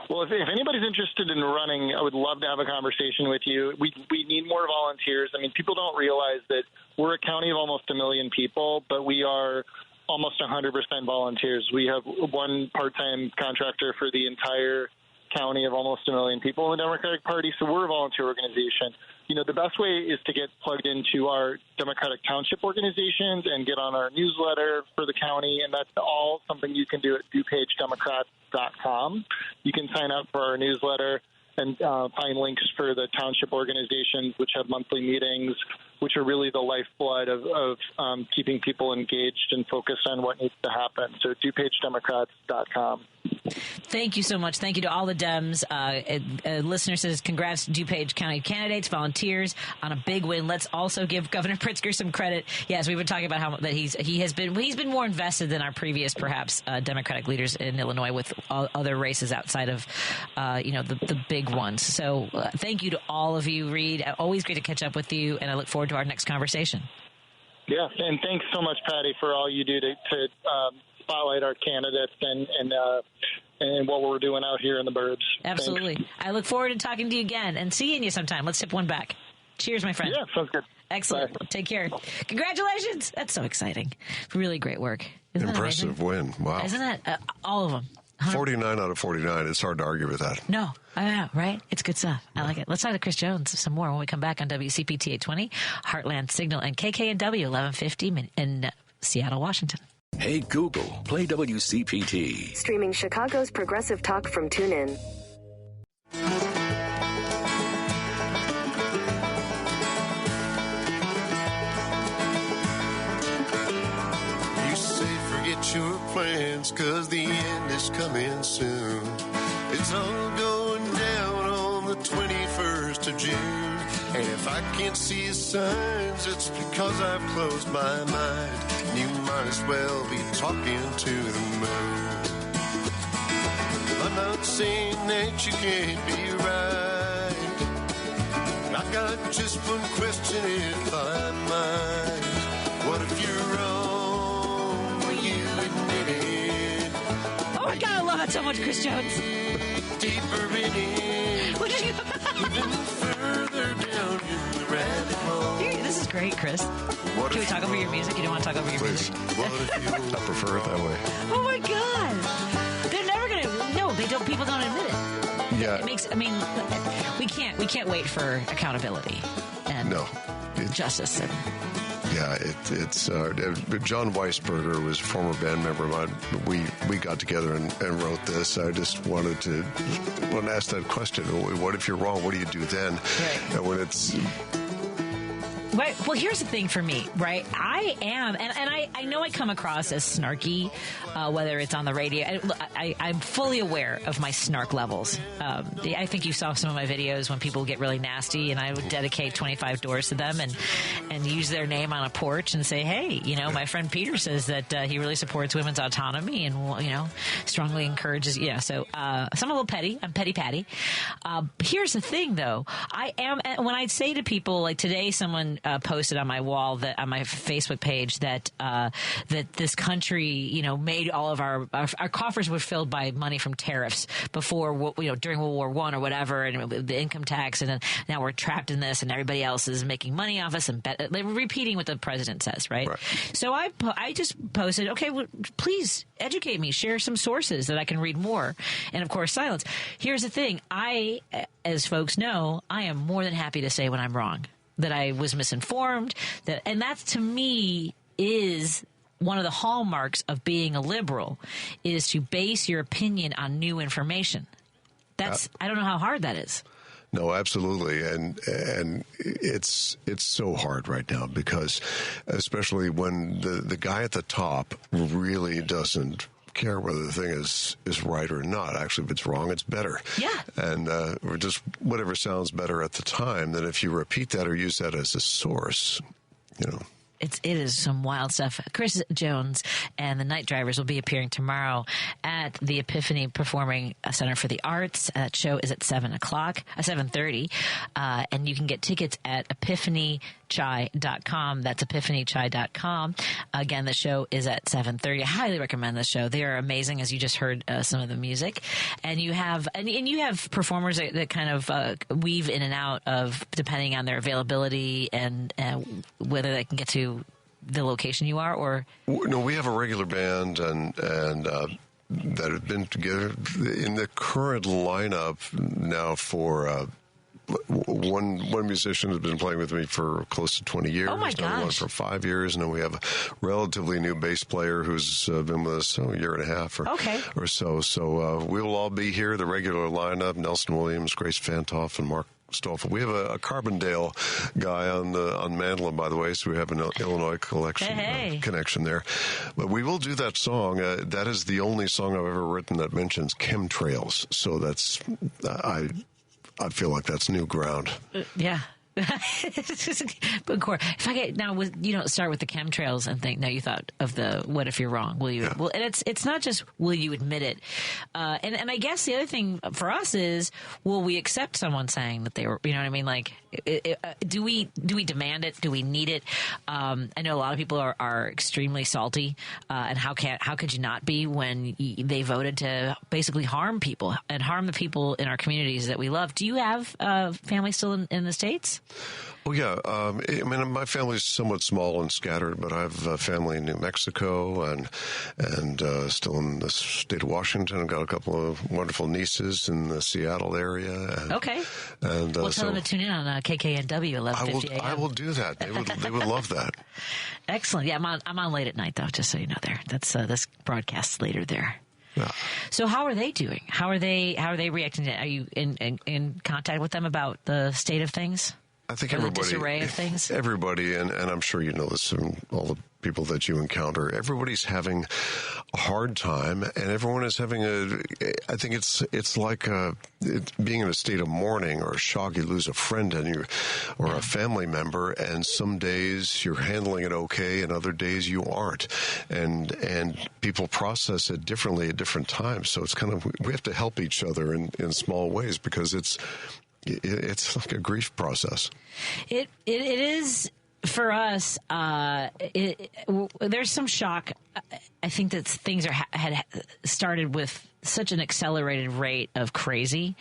Well, if anybody's interested in running, I would love to have a conversation with you. We need more volunteers. I mean, people don't realize that we're a county of almost 1 million people, but we are almost 100% volunteers. We have one part-time contractor for the entire county of almost 1 million people in the Democratic Party, so we're a volunteer organization. The best way is to get plugged into our Democratic Township organizations and get on our newsletter for the county, and that's all something you can do at DuPageDemocrats.com. You can sign up for our newsletter and find links for the township organizations, which have monthly meetings, which are really the lifeblood of keeping people engaged and focused on what needs to happen. So DuPageDemocrats.com. Thank you so much. Thank you to all the Dems. A listener says, congrats DuPage County candidates, volunteers on a big win. Let's also give Governor Pritzker some credit. Yes, we've been talking about how that he's been more invested than our previous, perhaps, Democratic leaders in Illinois with other races outside of, the big ones. So thank you to all of you, Reed. Always great to catch up with you, and I look forward to our next conversation. Yeah, and thanks so much, Patty, for all you do to spotlight our candidates and what we're doing out here in the burbs. Absolutely. Thanks. I look forward to talking to you again and seeing you sometime. Let's tip one back. Cheers, my friend. Yeah, sounds good. Excellent. Bye. Take care. Congratulations. That's so exciting. Really great work. Isn't Impressive win. Wow. Isn't that all of them? 49 out of 49. It's hard to argue with that. No, I know, right? It's good stuff. I like it. Let's talk to Chris Jones some more when we come back on WCPT 820, Heartland Signal, and KKNW 1150 in Seattle, Washington. Hey, Google, play WCPT. Streaming Chicago's progressive talk from TuneIn. Your plans, 'cause the end is coming soon. It's all going down on the 21st of June. And if I can't see signs, it's because I've closed my mind. You might as well be talking to the moon. I'm not saying that you can't be right. I've got just one question if I might. What if you're wrong? Oh my God, I love that so much, Chris Jones. Deeper in it, even further down in the rabbit hole. This is great, Chris. Can we talk over your music? You don't want to talk over your music? I prefer it that way. Oh my God. They're never going to. No, they don't. People don't admit it. Yeah. It makes, we can't wait for accountability and justice and. Yeah, it's John Weisberger was a former band member of mine. We got together and wrote this. I just wanted to ask that question. What if you're wrong? What do you do then? Right. And when it's... Right. Well, here's the thing for me, right? I am, and I know I come across as snarky, whether it's on the radio. I'm fully aware of my snark levels. I think you saw some of my videos when people get really nasty, and I would dedicate 25 doors to them and use their name on a porch and say, hey, my friend Peter says that he really supports women's autonomy and, strongly encourages, so so I'm a little petty. I'm petty Patty. Here's the thing, though. I am, when I say to people, like today, someone posted on my wall on my Facebook page that this country, made all of our coffers were filled by money from tariffs before, during World War I or whatever, and the income tax, and then now we're trapped in this, and everybody else is making money off us and they're repeating what the president says, right? So I just posted, okay, well, please educate me, share some sources that I can read more, and of course, silence. Here's the thing: I, as folks know, I am more than happy to say when I'm wrong. That I was misinformed, and that to me is one of the hallmarks of being a liberal, is to base your opinion on new information. I don't know how hard that is. No, absolutely, and it's so hard right now because, especially when the guy at the top really doesn't care whether the thing is right or not. Actually, if it's wrong, it's better. Yeah. And or just whatever sounds better at the time. Then if you repeat that or use that as a source, It is some wild stuff. Chris Jones and the Night Drivers will be appearing tomorrow at the Epiphany Performing Center for the Arts. That show is at 7:30. And you can get tickets at epiphanychai.com. That's epiphanychai.com. Again, the show is at 7:30. I highly recommend this show. They are amazing, as you just heard some of the music. And you have performers that kind of weave in and out of, depending on their availability and whether they can get to the location you are, or no, we have a regular band and that have been together in the current lineup now for one musician has been playing with me for close to 20 years. Oh my gosh. Another one for 5 years, and then we have a relatively new bass player who's been with us a year and a half or so. So we will all be here, the regular lineup: Nelson Williams, Grace Fantoff, and Mark Stoffel. We have a Carbondale guy on Mandolin, by the way, so we have an Illinois connection there. But we will do that song. That is the only song I've ever written that mentions chemtrails. So that's I feel like that's new ground. Yeah. But Cor, if I get now, you don't start with the chemtrails and think. No, you thought of the what if you're wrong? Will you? Yeah. Well, and it's not just will you admit it, and I guess the other thing for us is will we accept someone saying that they were? You know what I mean? Like, do we demand it? Do we need it? I know a lot of people are extremely salty, and how could you not be when they voted to basically harm people and harm the people in our communities that we love? Do you have family still in the States? Oh, yeah. I mean, my family's somewhat small and scattered, but I have a family in New Mexico and still in the state of Washington. I've got a couple of wonderful nieces in the Seattle area. Okay. And we'll tell them to tune in on KKNW 11:50 a.m. I will do that. They would love that. Excellent. Yeah, I'm on late at night, though, just so you know there. That's this broadcast later there. Yeah. So how are they doing? How are they reacting to it? Are you in contact with them about the state of things? I think the disarray of things? Everybody, and I'm sure you know this from all the people that you encounter, everybody's having a hard time, and everyone is having I think it's like being in a state of mourning or shock. You lose a friend or a family member, and some days you're handling it okay, and other days you aren't. And people process it differently at different times. So it's kind of, we have to help each other in small ways because it's like a grief process. It is for us. There's some shock. I think that things had started with such an accelerated rate of crazy,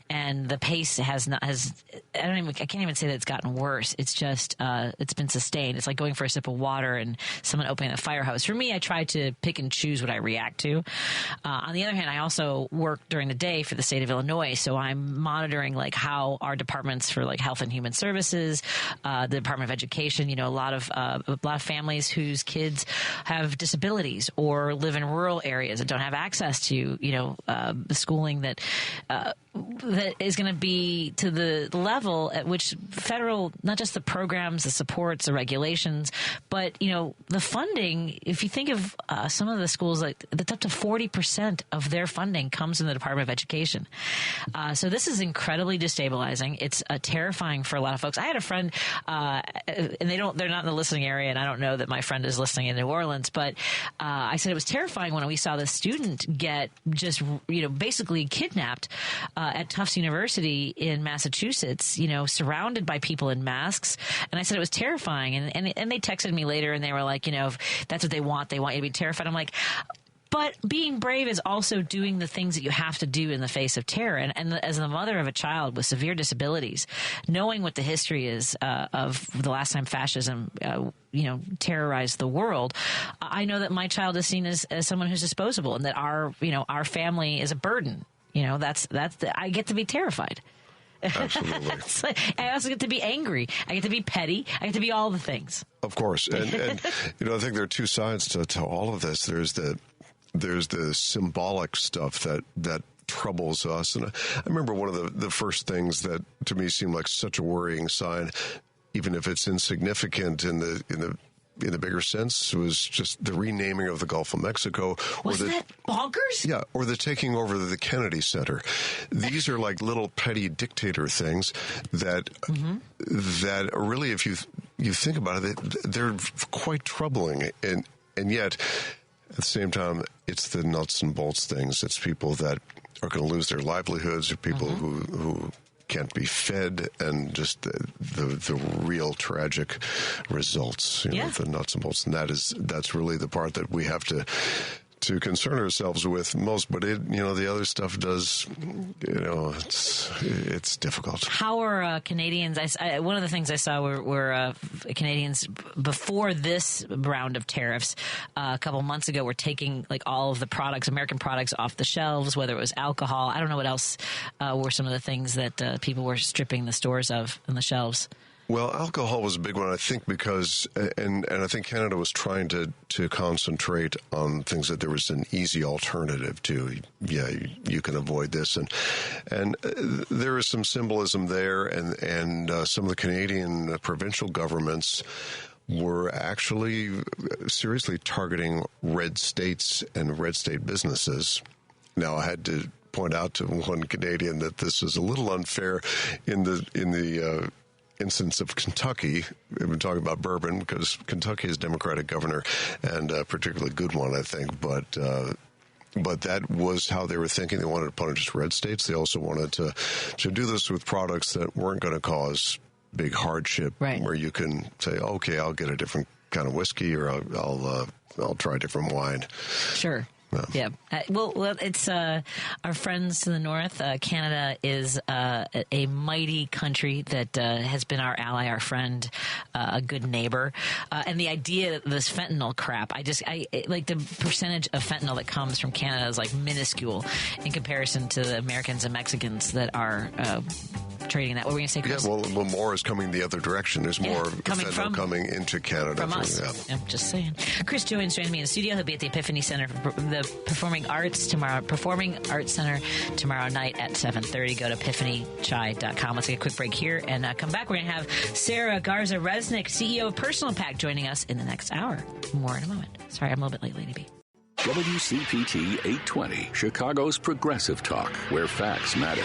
and the pace I can't even say that it's gotten worse. It's just it's been sustained. It's like going for a sip of water and someone opening a fire hose. For me, I try to pick and choose what I react to. On the other hand, I also work during the day for the state of Illinois, so I'm monitoring like how our departments for like Health and Human Services, the Department of Education. You know, a lot of families whose kids have disabilities or live in rural areas and don't have access to the schooling that is going to be to the level at which federal, not just the programs, the supports, the regulations, but, the funding, if you think of some of the schools, like that's up to 40% of their funding comes from the Department of Education. So this is incredibly destabilizing. It's terrifying for a lot of folks. I had a friend, and they're not in the listening area, and I don't know that my friend is listening in New Orleans, but I said it was terrifying when we saw the student get just, basically kidnapped at Tufts University in Massachusetts, surrounded by people in masks. And I said it was terrifying. And they texted me later and they were like, if that's what they want you to be terrified. I'm like, but being brave is also doing the things that you have to do in the face of terror. And as the mother of a child with severe disabilities, knowing what the history is of the last time fascism, terrorized the world, I know that my child is seen as someone who's disposable, and that our family is a burden. I get to be terrified. Absolutely. I also get to be angry. I get to be petty. I get to be all the things. Of course, and I think there are two sides to all of this. There's the symbolic stuff that troubles us, and I remember one of the first things that to me seemed like such a worrying sign, even if it's insignificant in the bigger sense, was just the renaming of the Gulf of Mexico. Wasn't that bonkers? Yeah, or the taking over of the Kennedy Center. These are like little petty dictator things that really, if you think about it, they're quite troubling, and yet at the same time, it's the nuts and bolts things. It's people that are going to lose their livelihoods, or people who can't be fed, and just the real tragic results, the nuts and bolts. And that's really the part that we have to concern ourselves with most. But the other stuff does, it's difficult. How are Canadians? One of the things I saw were Canadians before this round of tariffs a couple months ago were taking like all of the products, American products, off the shelves, whether it was alcohol. I don't know what else were some of the things that people were stripping the stores of and the shelves. Well, alcohol was a big one, I think, because, and I think Canada was trying to concentrate on things that there was an easy alternative to. Yeah, you can avoid this, and there is some symbolism there, and some of the Canadian provincial governments were actually seriously targeting red states and red state businesses. Now, I had to point out to one Canadian that this is a little unfair in the instance of Kentucky. We've been talking about bourbon because Kentucky is Democratic governor, and a particularly good one, I think. But that was how they were thinking. They wanted to punish red states. They also wanted to do this with products that weren't going to cause big hardship, right, where you can say, okay, I'll get a different kind of whiskey, or I'll try a different wine. Sure. Yeah. Well, it's our friends to the north. Canada is a mighty country that has been our ally, our friend, a good neighbor. And the idea that this fentanyl crap, I like the percentage of fentanyl that comes from Canada is like minuscule in comparison to the Americans and Mexicans that are trading that. What were we going to say, Chris? Yeah, well, more is coming the other direction. There's more fentanyl coming into Canada. From us. Yeah. I'm just saying. Chris joins me in the studio. He'll be at the Epiphany Center for the Performing Arts Center tomorrow night at 7:30. Go to epiphanychai.com. Let's take a quick break here and come back. We're going to have Sarah Garza-Resnick, CEO of Personal Pack, joining us in the next hour. More in a moment. Sorry, I'm a little bit late, Lady B. WCPT 820, Chicago's Progressive Talk, where facts matter.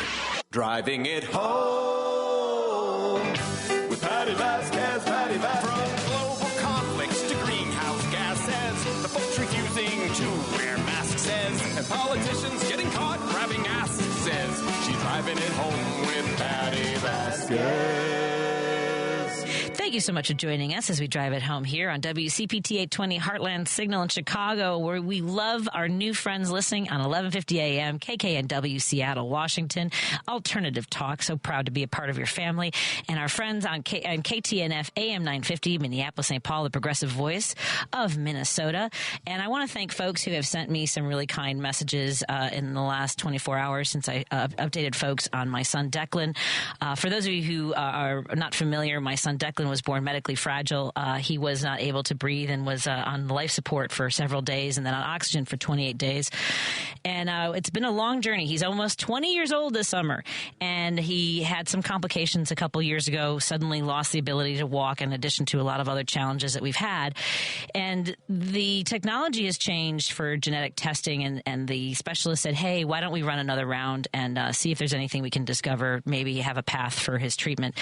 Driving it home with Patti Vasquez, Patti Vasquez. From global conflicts to greenhouse gases, the folks refusing to wear masks says, and politicians getting caught grabbing asses says, she's driving it home with Patti Vasquez. Thank you so much for joining us as we drive it home here on WCPT 820 Heartland Signal in Chicago, where we love our new friends listening on 1150 AM, KKNW, Seattle, Washington. Alternative Talk, so proud to be a part of your family. And our friends on KTNF AM 950, Minneapolis, St. Paul, the progressive voice of Minnesota. And I want to thank folks who have sent me some really kind messages in the last 24 hours since I updated folks on my son Declan. For those of you who are not familiar, my son Declan was born medically fragile. He was not able to breathe and was on life support for several days and then on oxygen for 28 days. And it's been a long journey. He's almost 20 years old this summer, and he had some complications a couple years ago, suddenly lost the ability to walk in addition to a lot of other challenges that we've had. And the technology has changed for genetic testing, and the specialist said, hey, why don't we run another round and see if there's anything we can discover, maybe have a path for his treatment.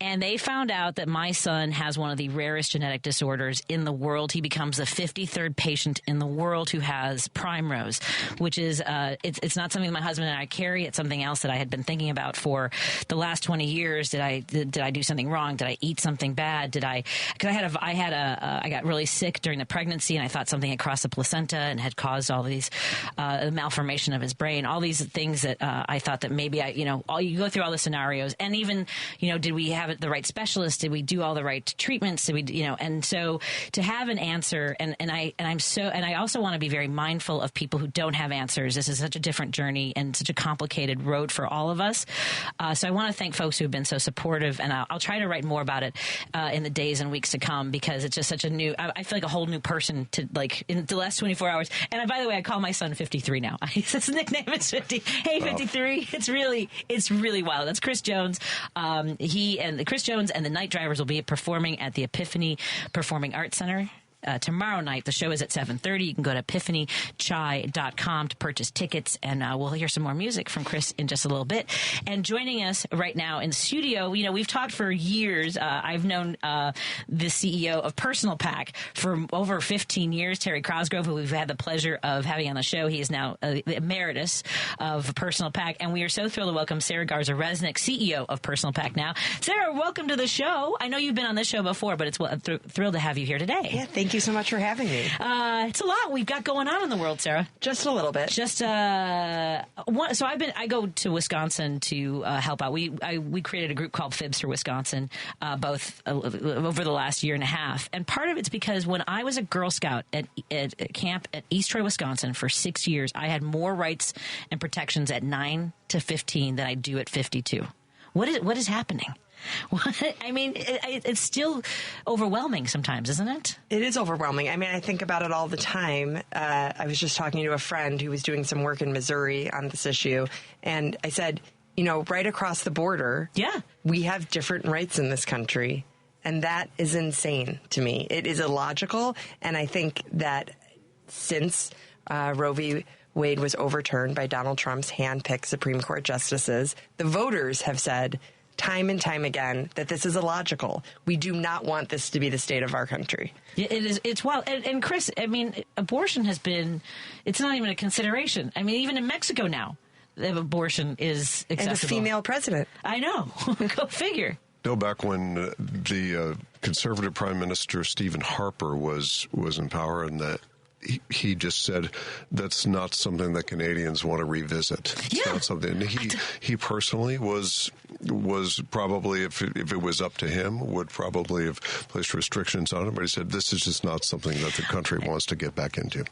And they found out that my son has one of the rarest genetic disorders in the world. He becomes the 53rd patient in the world who has primrose, which is it's not something my husband and I carry. It's something else that I had been thinking about for the last 20 years. Did I do something wrong? Did I eat something bad? Because I got really sick during the pregnancy, and I thought something had crossed the placenta and had caused all these malformation of his brain. All these things that I thought that maybe you go through all the scenarios, and even did we have the right specialist? Did we do all the right treatments? Did we and so to have an answer, and I also want to be very mindful of people who don't have answers. This is such a different journey and such a complicated road for all of us. So I want to thank folks who have been so supportive, and I'll try to write more about it in the days and weeks to come, because it's just such a new. I feel like a whole new person in the last 24 hours. And by the way, I call my son 53 now. His nickname is 50. Hey, 53. It's really wild. That's Chris Jones. Chris Jones and the Night Drivers will be performing at the Epiphany Performing Arts Center. Tomorrow night. The show is at 7:30. You can go to epiphanychai.com to purchase tickets, and we'll hear some more music from Chris in just a little bit. And joining us right now in the studio, we've talked for years. I've known the CEO of Personal Pack for over 15 years, Terry Crosgrove, who we've had the pleasure of having on the show. He is now the emeritus of Personal Pack, and we are so thrilled to welcome Sarah Garza-Resnick, CEO of Personal Pack now. Sarah, welcome to the show. I know you've been on this show before, but it's thrilled to have you here today. Yeah, thank you so much for having me. It's a lot we've got going on in the world, Sarah. Just a little bit. So I go to Wisconsin to help out. We created a group called Fibs for Wisconsin, both over the last year and a half. And part of it's because when I was a Girl Scout at camp at East Troy, Wisconsin for 6 years, I had more rights and protections at 9 to 15 than I do at 52. What is happening? I mean, it's still overwhelming sometimes, isn't it? It is overwhelming. I mean, I think about it all the time. I was just talking to a friend who was doing some work in Missouri on this issue, and I said, right across the border, we have different rights in this country, and that is insane to me. It is illogical, and I think that since Roe v. Wade was overturned by Donald Trump's hand-picked Supreme Court justices, the voters have said time and time again that this is illogical. We do not want this to be the state of our country. Yeah, it is. It's wild. And Chris, I mean, abortion has been, it's not even a consideration. I mean, even in Mexico now, abortion is accessible. And a female president. I know. Go figure. Back when the conservative Prime Minister Stephen Harper was in power, and that he just said that's not something that Canadians want to revisit. It's not something. And he personally was probably, if it was up to him, would probably have placed restrictions on it. But he said this is just not something that the country wants to get back into.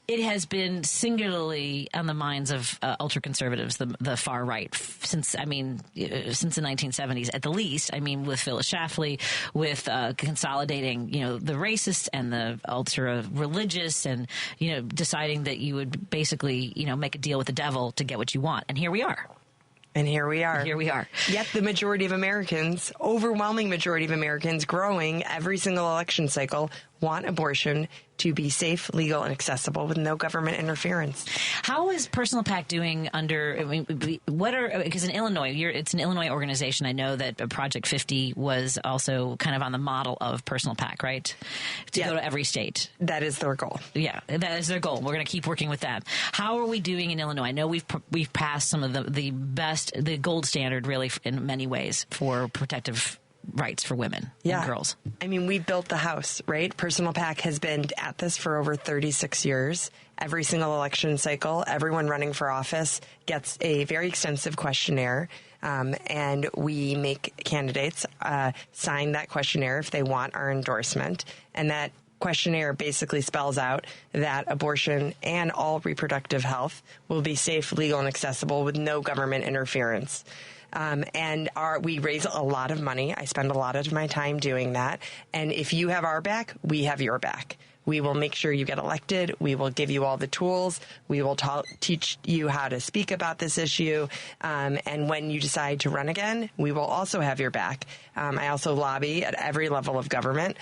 It has been singularly on the minds of ultra-conservatives, the far right, since the 1970s at the least. I mean, with Phyllis Schlafly, with consolidating, the racist and the ultra-religious, and deciding that you would basically, make a deal with the devil to get what you want. And here we are. Yet the majority of Americans, overwhelming majority of Americans, growing every single election cycle, want abortion to be safe, legal, and accessible with no government interference. How is Personal PAC doing under, because in Illinois, it's an Illinois organization. I know that Project 50 was also kind of on the model of Personal PAC, right? To go to every state. That is their goal. Yeah, that is their goal. We're going to keep working with that. How are we doing in Illinois? I know we've passed some of the best, the gold standard really in many ways for protective rights for women and girls. I mean, we built the house, right? Personal PAC has been at this for over 36 years. Every single election cycle, everyone running for office gets a very extensive questionnaire, and we make candidates sign that questionnaire if they want our endorsement. And that questionnaire basically spells out that abortion and all reproductive health will be safe, legal, and accessible with no government interference. We raise a lot of money. I spend a lot of my time doing that. And if you have our back, we have your back. We will make sure you get elected. We will give you all the tools. We will teach you how to speak about this issue. And when you decide to run again, we will also have your back. I also lobby at every level of government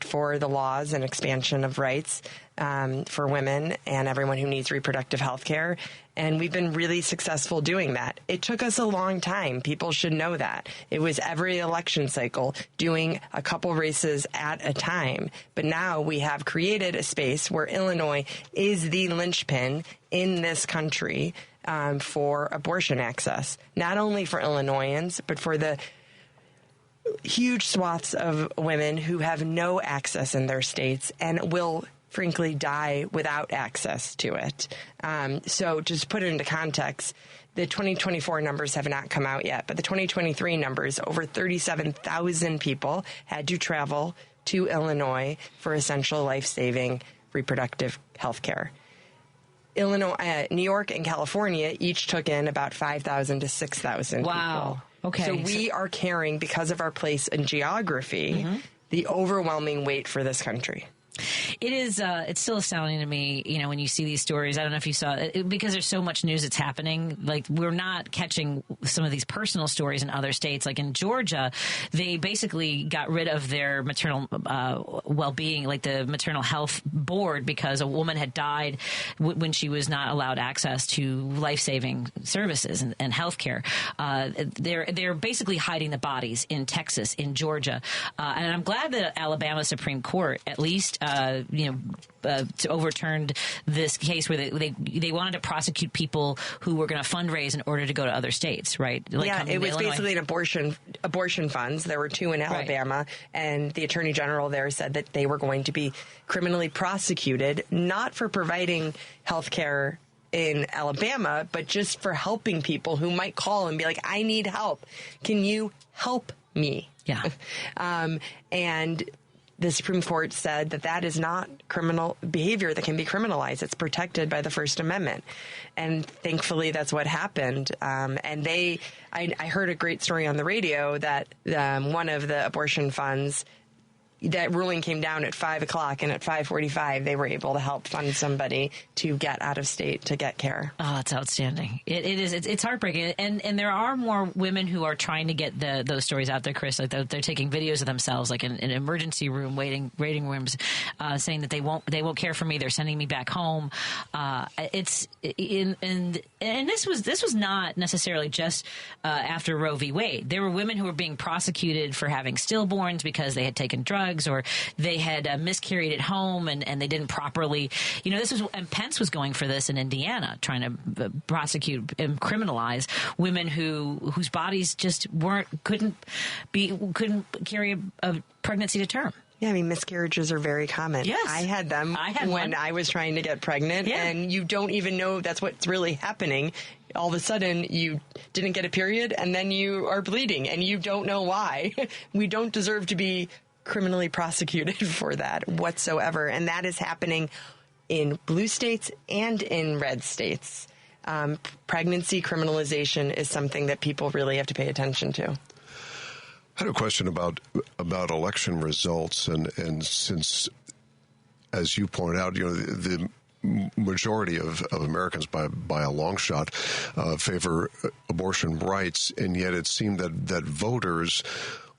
for the laws and expansion of rights for women and everyone who needs reproductive health care. And we've been really successful doing that. It took us a long time. People should know that. It was every election cycle doing a couple races at a time. But now we have created a space where Illinois is the linchpin in this country for abortion access, not only for Illinoisans, but for the huge swaths of women who have no access in their states and will frankly die without access to it. So just to put it into context, the 2024 numbers have not come out yet, but the 2023 numbers, over 37,000 people had to travel to Illinois for essential life-saving reproductive health care. Illinois, New York and California each took in about 5,000 to 6,000 people. Wow. Okay. So we are carrying, because of our place in geography, the overwhelming weight for this country. It is. It's still astounding to me, when you see these stories. I don't know if you saw it, because there's so much news that's happening. Like, we're not catching some of these personal stories in other states. Like in Georgia, they basically got rid of their maternal well-being, like the maternal health board, because a woman had died when she was not allowed access to life-saving services and health care. They're basically hiding the bodies in Texas, in Georgia, and I'm glad that Alabama Supreme Court at least overturned this case where they wanted to prosecute people who were going to fundraise in order to go to other states, right? Like it was basically an abortion funds. There were two in Alabama, and the attorney general there said that they were going to be criminally prosecuted, not for providing health care in Alabama, but just for helping people who might call and be like, I need help. Can you help me? Yeah. And the Supreme Court said that is not criminal behavior that can be criminalized. It's protected by the First Amendment. And thankfully, that's what happened. And I heard a great story on the radio that one of the abortion funds, that ruling came down at 5 o'clock, and at 5:45, they were able to help fund somebody to get out of state to get care. Oh, that's outstanding. It is. It's heartbreaking. And there are more women who are trying to get those stories out there, Chris. Like they're taking videos of themselves, like in an emergency room, waiting rooms, saying that they won't care for me. They're sending me back home. This was not necessarily just after Roe v. Wade. There were women who were being prosecuted for having stillborns because they had taken drugs, or they had miscarried at home and they didn't properly, and Pence was going for this in Indiana, trying to prosecute and criminalize women whose bodies just couldn't carry a pregnancy to term. Yeah, I mean, miscarriages are very common. Yes. I had them when I was trying to get pregnant, and you don't even know that's what's really happening. All of a sudden, you didn't get a period, and then you are bleeding, and you don't know why. We don't deserve to be criminally prosecuted for that whatsoever, and that is happening in blue states and in red states. Pregnancy criminalization is something that people really have to pay attention to. I had a question about election results, and since, as you point out, the majority of Americans by a long shot favor abortion rights, and yet it seemed that voters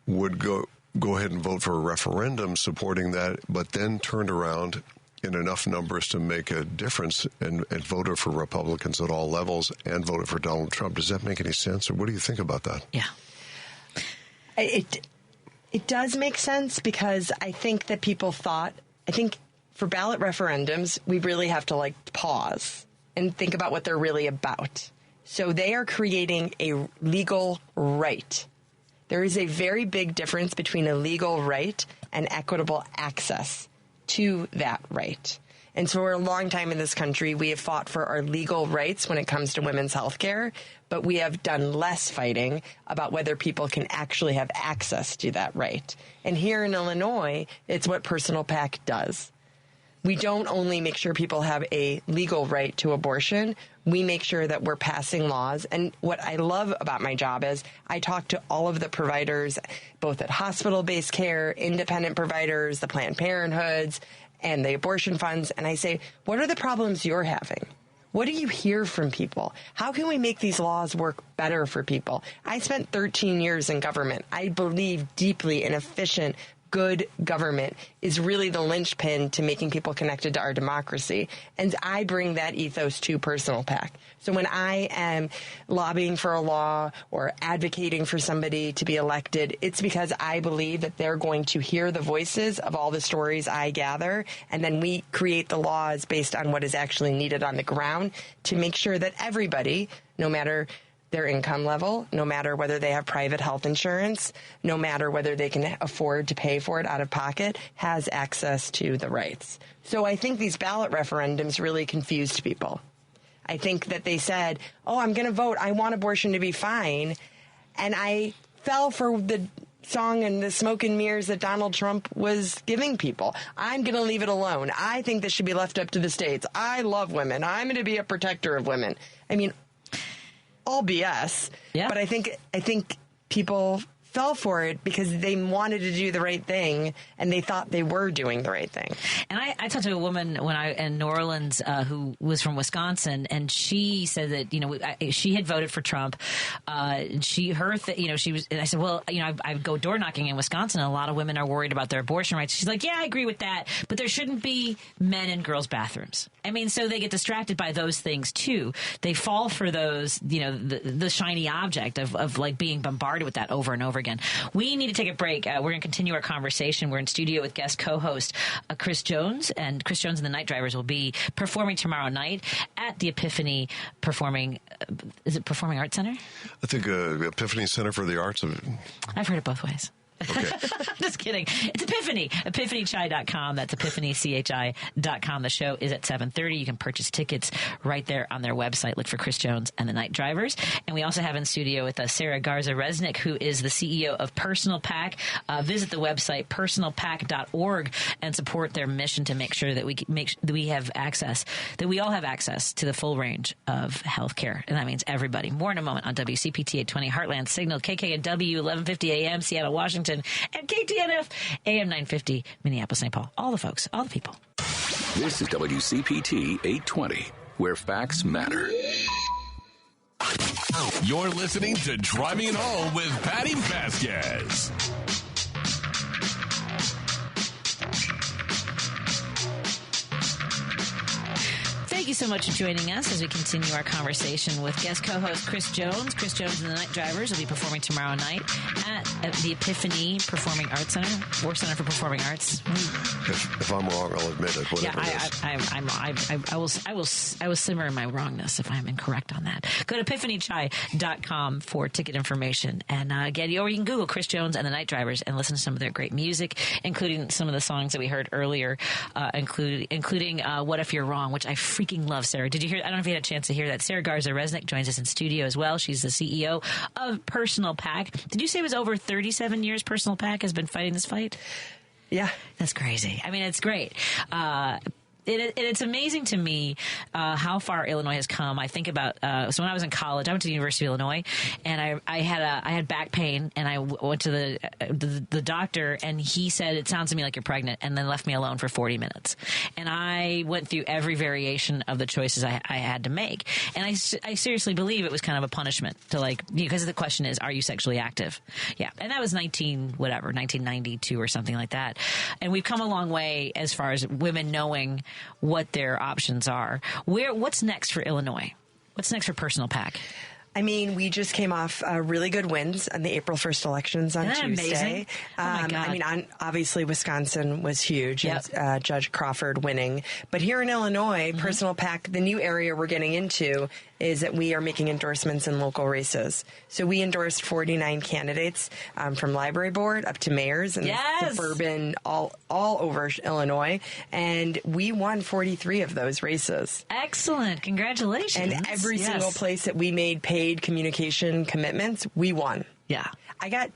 would go ahead and vote for a referendum supporting that, but then turned around in enough numbers to make a difference and voted for Republicans at all levels and voted for Donald Trump. Does that make any sense, or what do you think about that? Yeah. It does make sense, because I think that people thought, for ballot referendums, we really have to pause and think about what they're really about. So they are creating a legal right. There is a very big difference between a legal right and equitable access to that right. And so for a long time in this country, we have fought for our legal rights when it comes to women's health care, but we have done less fighting about whether people can actually have access to that right. And here in Illinois, it's what Personal PAC does. We don't only make sure people have a legal right to abortion, we make sure that we're passing laws. And what I love about my job is I talk to all of the providers, both at hospital-based care, independent providers, the Planned Parenthoods, and the abortion funds, and I say, what are the problems you're having? What do you hear from people? How can we make these laws work better for people? I spent 13 years in government. I believe deeply in efficient, good government is really the linchpin to making people connected to our democracy. And I bring that ethos to Personal PAC. So when I am lobbying for a law or advocating for somebody to be elected, it's because I believe that they're going to hear the voices of all the stories I gather, and then we create the laws based on what is actually needed on the ground to make sure that everybody, no matter their income level, no matter whether they have private health insurance, no matter whether they can afford to pay for it out of pocket, has access to the rights. So I think these ballot referendums really confused people. I think that they said, oh, I'm going to vote. I want abortion to be fine. And I fell for the song and the smoke and mirrors that Donald Trump was giving people. I'm going to leave it alone. I think this should be left up to the states. I love women. I'm going to be a protector of women. I mean, all BS. Yeah. But I think people fell for it because they wanted to do the right thing and they thought they were doing the right thing. And I talked to a woman in New Orleans who was from Wisconsin, and she said that she had voted for Trump. She was, and I said, well, I go door knocking in Wisconsin, and a lot of women are worried about their abortion rights. She's like, yeah, I agree with that, but there shouldn't be men in girls' bathrooms. I mean, so they get distracted by those things too. They fall for those, the shiny object of like being bombarded with that over and over again. We need to take a break. We're going to continue our conversation. We're in studio with guest co-host Chris Jones, and Chris Jones and the Night Drivers will be performing tomorrow night at the Epiphany Performing Arts Center? I think Epiphany Center for the Arts. I've heard it both ways. Okay. Just kidding. It's Epiphany. EpiphanyChai.com. That's EpiphanyCHI.com. The show is at 7:30. You can purchase tickets right there on their website. Look for Chris Jones and the Night Drivers. And we also have in studio with us Sarah Garza-Resnick, who is the CEO of Personal Pack. Visit the website personalpack.org and support their mission to make sure that we have access, that we all have access to the full range of healthcare. And that means everybody. More in a moment on WCPT 820 Heartland Signal, KKNW 1150 AM, Seattle, Washington, and KTNF AM 950, Minneapolis, St. Paul. All the folks, all the people. This is WCPT 820, where facts matter. You're listening to Driving It Home with Patti Vasquez. Thank you so much for joining us as we continue our conversation with guest co-host Chris Jones. Chris Jones and the Night Drivers will be performing tomorrow night at the Epiphany Performing Arts Center, or Center for Performing Arts. If I'm wrong, I'll admit it. Whatever it is. I will simmer in my wrongness if I'm incorrect on that. Go to epiphanychai.com for ticket information, and or you can Google Chris Jones and the Night Drivers and listen to some of their great music, including some of the songs that we heard earlier, including "What If You're Wrong," which I freaking love. Sarah, did you hear? I don't know if you had a chance to hear that. Sarah Garza-Resnick joins us in studio as well. She's the CEO of Personal Pack. Did you say it was over 37 years Personal Pack has been fighting this fight? Yeah. That's crazy. I mean, it's great. It's amazing to me how far Illinois has come. I think about so when I was in college, I went to the University of Illinois, and I had back pain, and I went to the doctor, and he said, "It sounds to me like you're pregnant," and then left me alone for 40 minutes. And I went through every variation of the choices I had to make, and I seriously believe it was kind of a punishment to because the question is, are you sexually active? Yeah, and that was 1992 or something like that. And we've come a long way as far as women knowing what their options are. What's next for Illinois? What's next for Personal Pack? I mean, we just came off really good wins on the April 1st elections on Tuesday. Amazing? Oh my God. I mean, obviously Wisconsin was huge, yep. And, Judge Crawford winning. But here in Illinois, Personal Pack, the new area we're getting into is that we are making endorsements in local races. So we endorsed 49 candidates from library board up to mayors and suburban all over Illinois. And we won 43 of those races. Excellent. Congratulations. And every single place that we made paid communication commitments, we won. Yeah. I got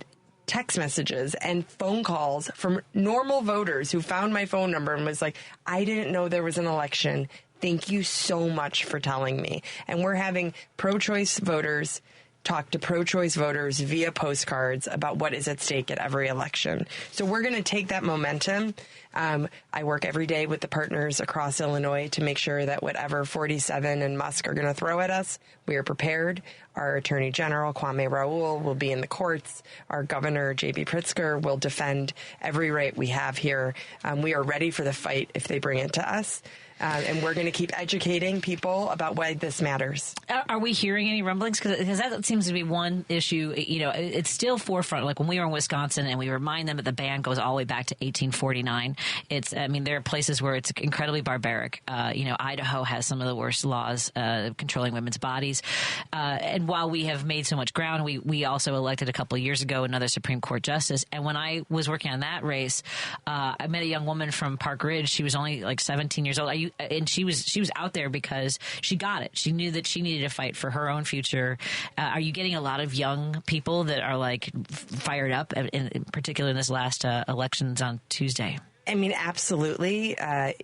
text messages and phone calls from normal voters who found my phone number and was like, I didn't know there was an election. Thank you so much for telling me. And we're having pro-choice voters talk to pro-choice voters via postcards about what is at stake at every election. So we're going to take that momentum. I work every day with the partners across Illinois to make sure that whatever 47 and Musk are going to throw at us, we are prepared. Our Attorney General, Kwame Raoul, will be in the courts. Our Governor, J.B. Pritzker, will defend every right we have here. We are ready for the fight if they bring it to us. And we're going to keep educating people about why this matters. Are we hearing any rumblings? Because that seems to be one issue. You know, it's still forefront. Like when we were in Wisconsin and we remind them that the ban goes all the way back to 1849. There are places where it's incredibly barbaric. Idaho has some of the worst laws controlling women's bodies. And while we have made so much ground, we also elected a couple of years ago another Supreme Court justice. And when I was working on that race, I met a young woman from Park Ridge. She was only like 17 years old. And she was out there because she got it. She knew that she needed to fight for her own future. Are you getting a lot of young people that are like fired up, in particular in this last elections on Tuesday? I mean, absolutely.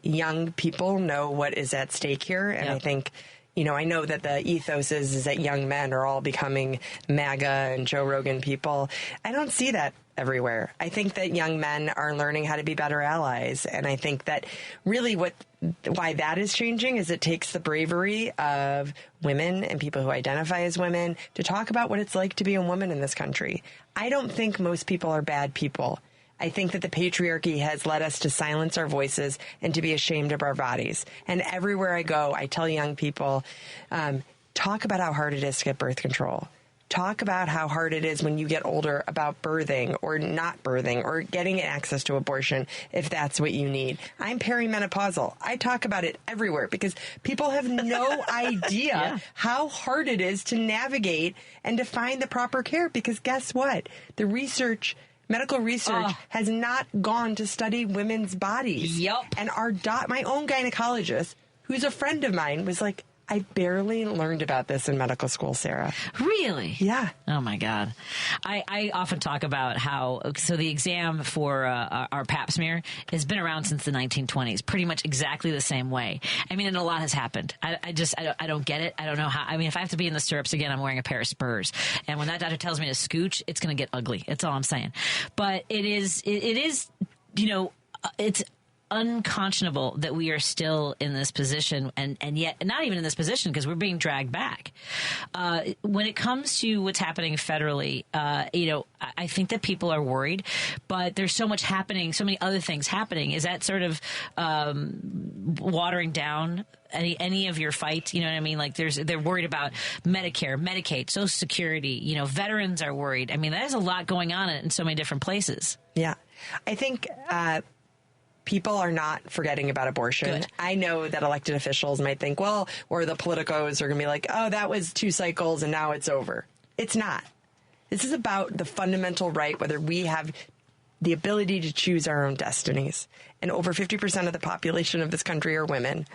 Young people know what is at stake here. And I think, I know that the ethos is that young men are all becoming MAGA and Joe Rogan people. I don't see that everywhere. I think that young men are learning how to be better allies. And I think that really why that is changing is it takes the bravery of women and people who identify as women to talk about what it's like to be a woman in this country. I don't think most people are bad people. I think that the patriarchy has led us to silence our voices and to be ashamed of our bodies. And everywhere I go, I tell young people, talk about how hard it is to get birth control. Talk about how hard it is when you get older about birthing or not birthing or getting access to abortion if that's what you need. I'm perimenopausal. I talk about it everywhere because people have no idea how hard it is to navigate and to find the proper care. Because guess what? The research Medical research has not gone to study women's bodies. Yep. And my own gynecologist, who's a friend of mine, was like, I barely learned about this in medical school, Sarah. Really? Yeah. Oh, my God. I often talk about how, so the exam for our pap smear has been around since the 1920s, pretty much exactly the same way. I mean, and a lot has happened. I don't get it. I don't know how. I mean, if I have to be in the stirrups again, I'm wearing a pair of Spurs. And when that doctor tells me to scooch, it's going to get ugly. That's all I'm saying. But it is, it's unconscionable that we are still in this position and yet not even in this position because we're being dragged back. When it comes to what's happening federally, I think that people are worried, but there's so much happening, so many other things happening. Is that sort of watering down any of your fight? You know what I mean? Like they're worried about Medicare, Medicaid, Social Security, veterans are worried. I mean, there's a lot going on in so many different places. Yeah. I think, people are not forgetting about abortion. Good. I know that elected officials might think, or the politicos are going to be like, oh, that was 2 cycles and now it's over. It's not. This is about the fundamental right, whether we have the ability to choose our own destinies. And over 50% of the population of this country are women.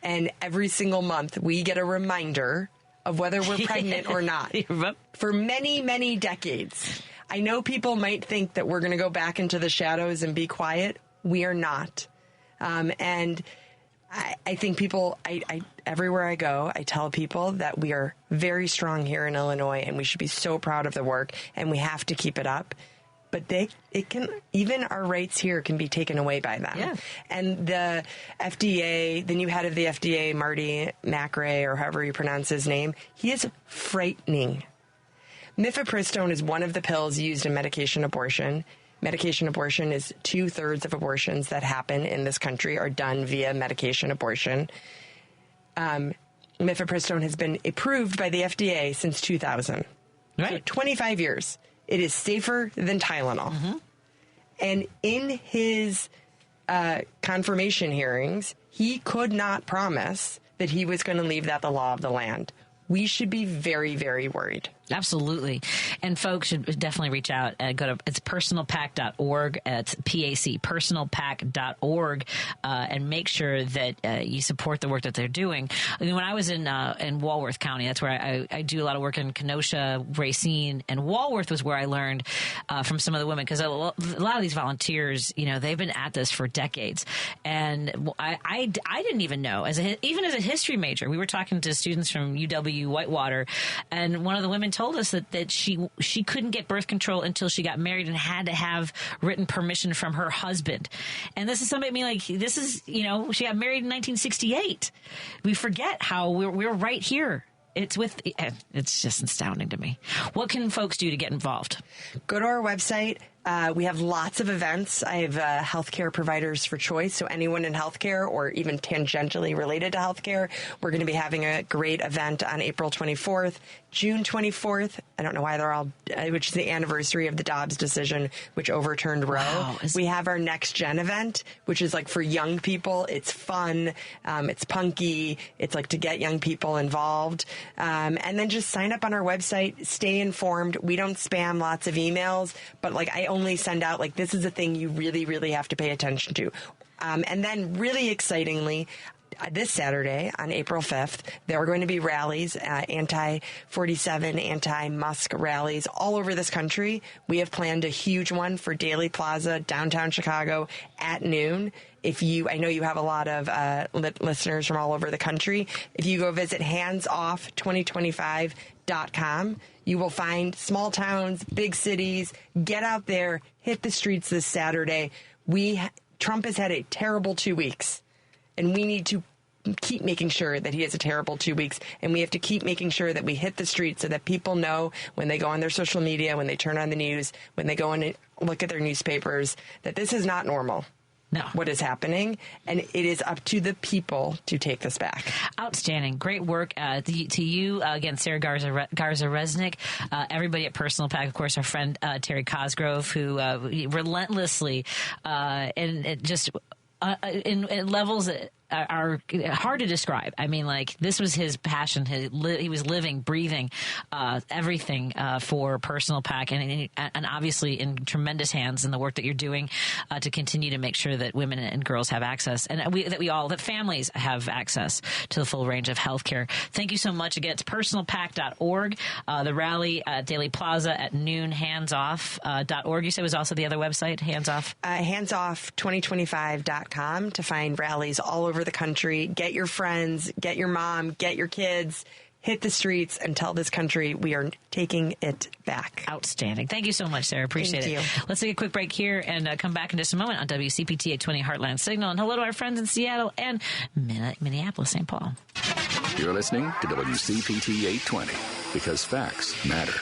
And every single month we get a reminder of whether we're pregnant or not. For many, many decades. I know people might think that we're going to go back into the shadows and be quiet. We are not. And I think people, everywhere I go, I tell people that we are very strong here in Illinois and we should be so proud of the work and we have to keep it up. But even our rights here can be taken away by them. Yeah. And the FDA, the new head of the FDA, Marty McRae, or however you pronounce his name, he is frightening. Mifepristone is one of the pills used in medication abortion. Medication abortion is 2/3 of abortions that happen in this country are done via medication abortion. Mifepristone has been approved by the FDA since 2000. Right. So 25 years. It is safer than Tylenol. Mm-hmm. And in his confirmation hearings, he could not promise that he was going to leave that the law of the land. We should be very, very worried. Absolutely. And folks should definitely reach out. It's personalpack.org. It's PAC, personalpack.org, and make sure that you support the work that they're doing. I mean, when I was in Walworth County, that's where I do a lot of work in Kenosha, Racine, and Walworth was where I learned from some of the women, because a lot of these volunteers, they've been at this for decades. And I didn't even know, even as a history major, we were talking to students from UW Whitewater, and one of the women told us that she couldn't get birth control until she got married and had to have written permission from her husband. And this is somebody, she got married in 1968. We forget how we're right here. It's just astounding to me. What can folks do to get involved? Go to our website. We have lots of events. I have healthcare providers for choice. So anyone in healthcare or even tangentially related to healthcare, we're going to be having a great event on April 24th, June 24th. I don't know why they're all, which is the anniversary of the Dobbs decision, which overturned Roe. Wow. We have our Next Gen event, which is like for young people. It's fun. It's punky. It's like to get young people involved. And then just sign up on our website. Stay informed. We don't spam lots of emails, but I only send out this is a thing you really, really have to pay attention to. And then really excitingly, this Saturday on April 5th, there are going to be rallies, anti-47, anti-Musk rallies all over this country. We have planned a huge one for Daly Plaza, downtown Chicago at noon. I know you have a lot of listeners from all over the country. If you go visit handsoff2025.com, you will find small towns, big cities. Get out there, hit the streets this Saturday. Trump has had a terrible 2 weeks, and we need to keep making sure that he has a terrible 2 weeks, and we have to keep making sure that we hit the streets so that people know when they go on their social media, when they turn on the news, when they go and look at their newspapers, that this is not normal. No. What is happening, and it is up to the people to take this back. Outstanding. Great work to you. Again, Sarah Garza-Resnick, everybody at Personal Pack, of course, our friend Terry Cosgrove, who relentlessly and just in levels are hard to describe. I mean, like, this was his passion. He was living, breathing, everything for Personal Pack, and obviously in tremendous hands in the work that you're doing to continue to make sure that women and girls have access, and that families have access to the full range of healthcare. Thank you so much. Again, it's personalpack.org. The rally at Daily Plaza at noon, handsoff.org. You said was also the other website, Handsoff? Handsoff2025.com to find rallies all over the country. Get your friends, get your mom, get your kids, hit the streets and tell this country we are taking it back. Outstanding. Thank you so much, Sarah. Appreciate it. Let's take a quick break here and come back in just a moment on WCPT 820 Heartland Signal. And hello to our friends in Seattle and Minneapolis, St. Paul. You're listening to WCPT 820 because facts matter.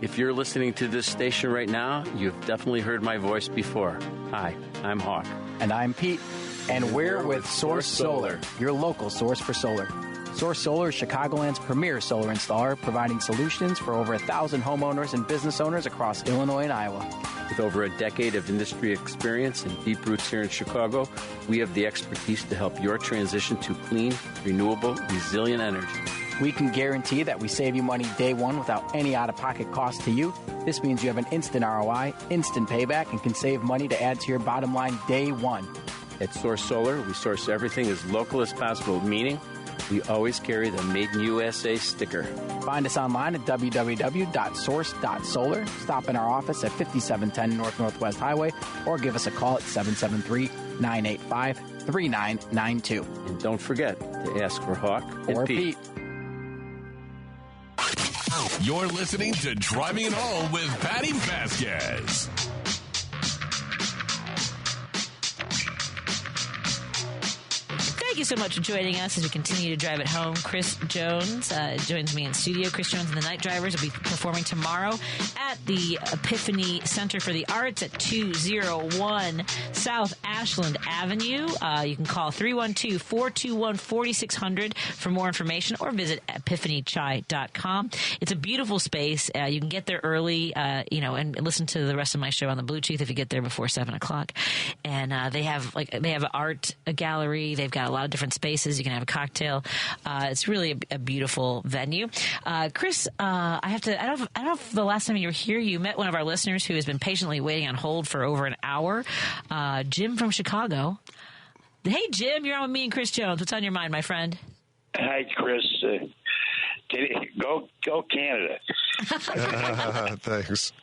If you're listening to this station right now, you've definitely heard my voice before. Hi, I'm Hawk. And I'm Pete. And we're with Source Solar, your local source for solar. Source Solar is Chicagoland's premier solar installer, providing solutions for over 1,000 homeowners and business owners across Illinois and Iowa. With over a decade of industry experience and deep roots here in Chicago, we have the expertise to help your transition to clean, renewable, resilient energy. We can guarantee that we save you money day one without any out-of-pocket cost to you. This means you have an instant ROI, instant payback, and can save money to add to your bottom line day one. At Source Solar, we source everything as local as possible, meaning we always carry the Made in USA sticker. Find us online at www.source.solar. Stop in our office at 5710 Northwest Highway or give us a call at 773-985-3992. And don't forget to ask for Hawk or and Pete. You're listening to Driving It Home with Patti Vasquez. Thank you so much for joining us as we continue to drive it home. Chris Jones joins me in studio. Chris Jones and the Night Drivers will be performing tomorrow at the Epiphany Center for the Arts at 201 South Ashland Avenue. You can call 312-421-4600 for more information or visit epiphanychai.com. It's a beautiful space. You can get there early, and listen to the rest of my show on the Bluetooth if you get there before 7 o'clock. And they have an art gallery. They've got a lot of different spaces. You can have a cocktail. It's really a beautiful venue. Chris, I don't know if the last time you were here, you met one of our listeners who has been patiently waiting on hold for over an hour. Jim from Chicago. Hey, Jim, you're on with me and Chris Jones. What's on your mind, my friend? Hi, Chris. Go Canada. Thanks.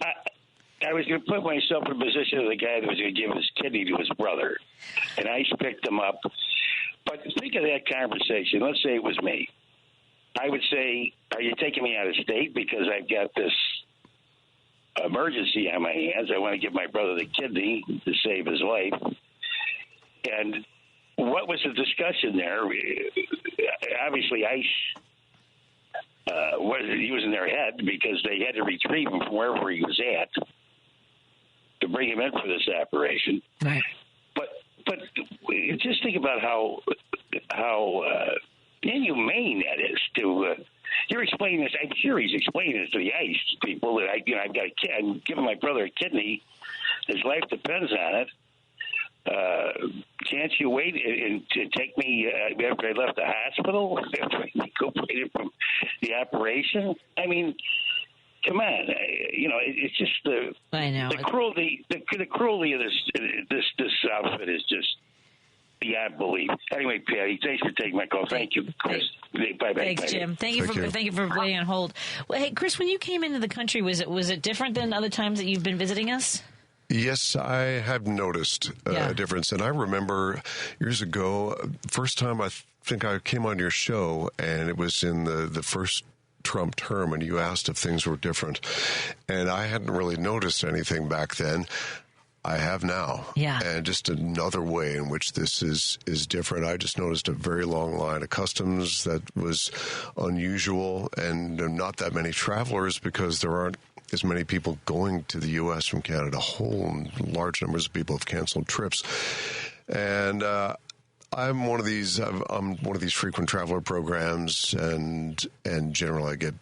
I was going to put myself in the position of the guy that was going to give his kidney to his brother, and I picked him up. But think of that conversation. Let's say it was me. I would say, are you taking me out of state because I've got this emergency on my hands? I want to give my brother the kidney to save his life. And what was the discussion there? Obviously, ICE was using their head because they had to retrieve him from wherever he was at to bring him in for this operation. Right. But just think about how inhumane that is. You're explaining this. I'm sure he's explaining this to the ICE people that I've got a kid. I'm giving my brother a kidney. His life depends on it. Can't you wait and take me after I left the hospital? After I recuperated from the operation? I mean, come on. It's just the cruelty. The cruelty of this outfit is just beyond belief. Anyway, Patty, thanks for taking my call. Thank you, Chris. Bye. Thanks, Jim. Thank you for waiting on hold. Well, hey, Chris, when you came into the country, was it different than other times that you've been visiting us? Yes, I have noticed a difference. And I remember years ago, first time I think I came on your show, and it was in the first Trump term, and you asked if things were different. And I hadn't really noticed anything back then. I have now. Yeah. And just another way in which this is different. I just noticed a very long line of customs that was unusual, and not that many travelers because there aren't as many people going to the U.S. from Canada. Large numbers of people have canceled trips. And I'm one of these frequent traveler programs, and generally I get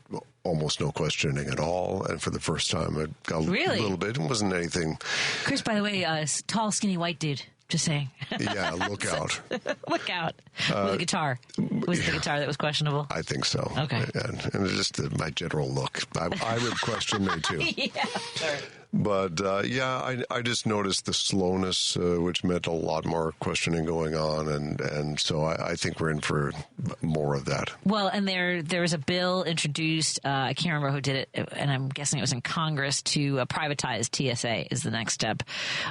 almost no questioning at all. And for the first time, I got a little bit. It wasn't anything. Chris, by the way, tall, skinny white dude. Just saying. Yeah, look out. Look out. With a guitar. Was it the guitar that was questionable? I think so. Okay. And just my general look. I would question me, too. Yeah. Sorry. But, I just noticed the slowness, which meant a lot more questioning going on. And so I think we're in for more of that. Well, and there was a bill introduced, I can't remember who did it, and I'm guessing it was in Congress, to privatize TSA is the next step.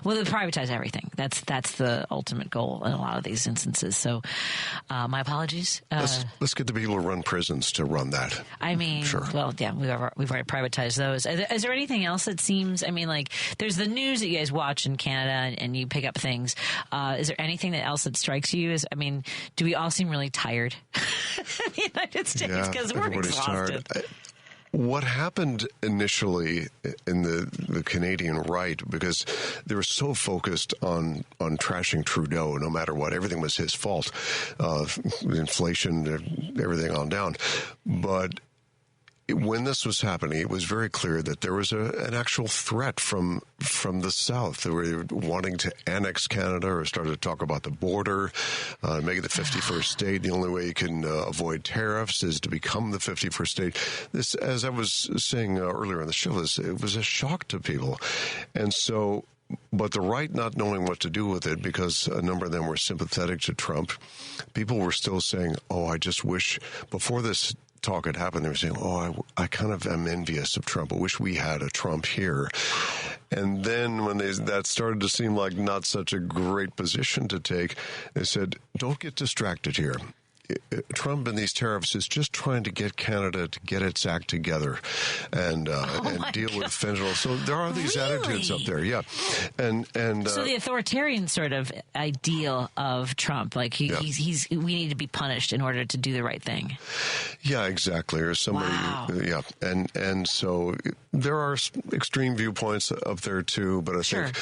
Well, they privatize everything. That's the ultimate goal in a lot of these instances. So my apologies. Let's get the people who run prisons to run that. I mean, sure. Well, yeah, we've already privatized those. Is there anything else that seems... I mean, like, there's the news that you guys watch in Canada and you pick up things. Is there anything else that strikes you? Do we all seem really tired in the United States because we're exhausted? Tired. What happened initially in the Canadian right, because they were so focused on trashing Trudeau, no matter what, everything was his fault, inflation, everything on down, but when this was happening, it was very clear that there was an actual threat from the South. They were wanting to annex Canada or started to talk about the border, make it the 51st state. The only way you can avoid tariffs is to become the 51st state. This, as I was saying earlier in the show, it was a shock to people. And so... But the right not knowing what to do with it, because a number of them were sympathetic to Trump, people were still saying, I just wish, before this talk had happened, they were saying, I kind of am envious of Trump. I wish we had a Trump here. And then when that started to seem like not such a great position to take, they said, don't get distracted here. Trump and these tariffs is just trying to get Canada to get its act together and deal with fentanyl. So there are these attitudes up there, yeah. And so the authoritarian sort of ideal of Trump, like we need to be punished in order to do the right thing. Yeah, exactly. Or somebody, and so there are extreme viewpoints up there too. But I think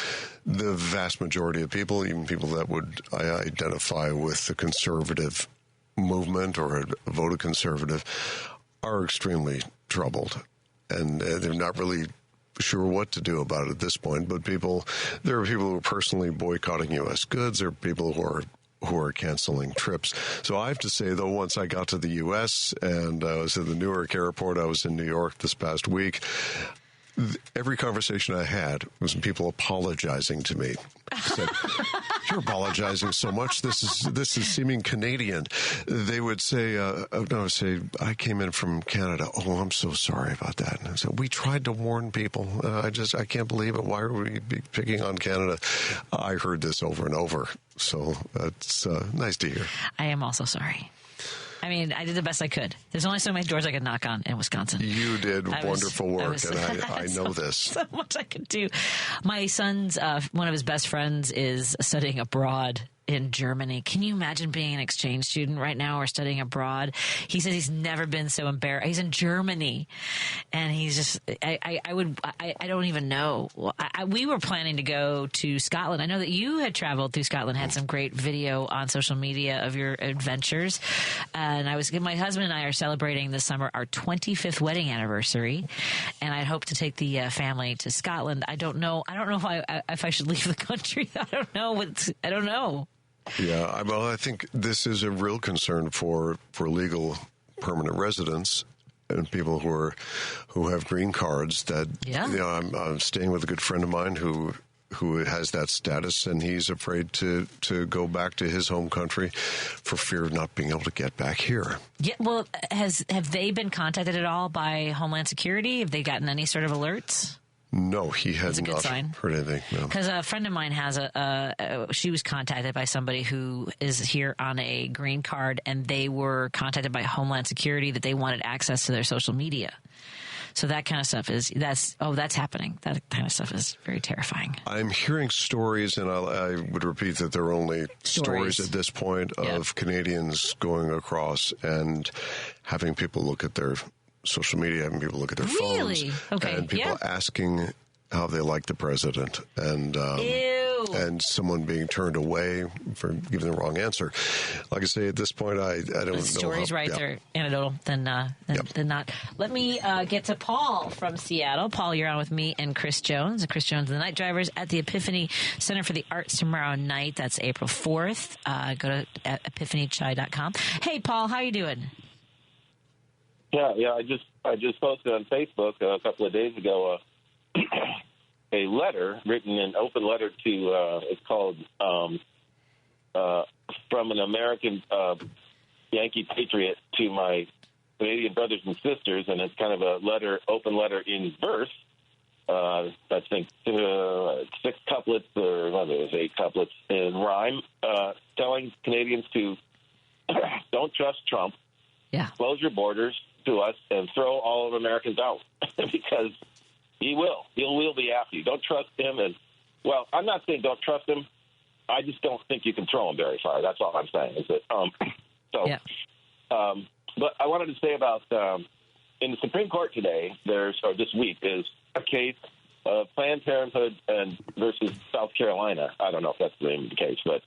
the vast majority of people, even people that would identify with the conservative movement or voted conservative, are extremely troubled, and they're not really sure what to do about it at this point. But there are people who are personally boycotting U.S. goods. There are people who are canceling trips. So I have to say, though, once I got to the U.S. and I was at the Newark airport, I was in New York this past week, every conversation I had was people apologizing to me. Said, you're apologizing so much. This is seeming Canadian. They would say, I came in from Canada. Oh, I'm so sorry about that. And I said, we tried to warn people. I can't believe it. Why are we picking on Canada? I heard this over and over. So it's nice to hear. I am also sorry. I mean, I did the best I could. There's only so many doors I could knock on in Wisconsin. You did wonderful work, and I know this. So much I could do. My son's, one of his best friends is studying abroad in Germany. Can you imagine being an exchange student right now or studying abroad? He says he's never been so embarrassed. He's in Germany, and he's just, I don't even know. We were planning to go to Scotland. I know that you had traveled through Scotland, had some great video on social media of your adventures. And my husband and I are celebrating this summer our 25th wedding anniversary, and I'd hope to take the family to Scotland. I don't know if I should leave the country. I don't know. Yeah, well, I think this is a real concern for legal permanent residents and people who have green cards. That I'm staying with a good friend of mine who has that status, and he's afraid to go back to his home country for fear of not being able to get back here. Yeah, well, have they been contacted at all by Homeland Security? Have they gotten any sort of alerts? No, he has not heard anything. No. Because a friend of mine has she was contacted by somebody who is here on a green card, and they were contacted by Homeland Security that they wanted access to their social media. So that kind of stuff that's happening. That kind of stuff is very terrifying. I'm hearing stories, and I would repeat that they're only stories at this point of Canadians going across and having people look at their social media, having people look at their phones, okay. and people asking how they like the president. And ew. and someone being turned away for giving the wrong answer. Like I say, at this point, I don't know. The story's right. They're anecdotal than not. Let me get to Paul from Seattle. Paul, you're on with me and Chris Jones. Chris Jones, the Night Drivers at the Epiphany Center for the Arts tomorrow night. That's April 4th. Go to epiphanychai.com. Hey, Paul, how you doing? Yeah. I just posted on Facebook a couple of days ago a letter, written an open letter to, it's called From an American Yankee Patriot to My Canadian Brothers and Sisters, and it's kind of a open letter in verse. I think 6 couplets, or whether it was 8 couplets in rhyme, telling Canadians to don't trust Trump, close your borders to us, and throw all of Americans out because he will. He will be after you. Don't trust him. And, well, I'm not saying don't trust him. I just don't think you can throw him very far. That's all I'm saying. Is that, but I wanted to say about in the Supreme Court today, this week, is a case of Planned Parenthood versus South Carolina. I don't know if that's the name of the case, but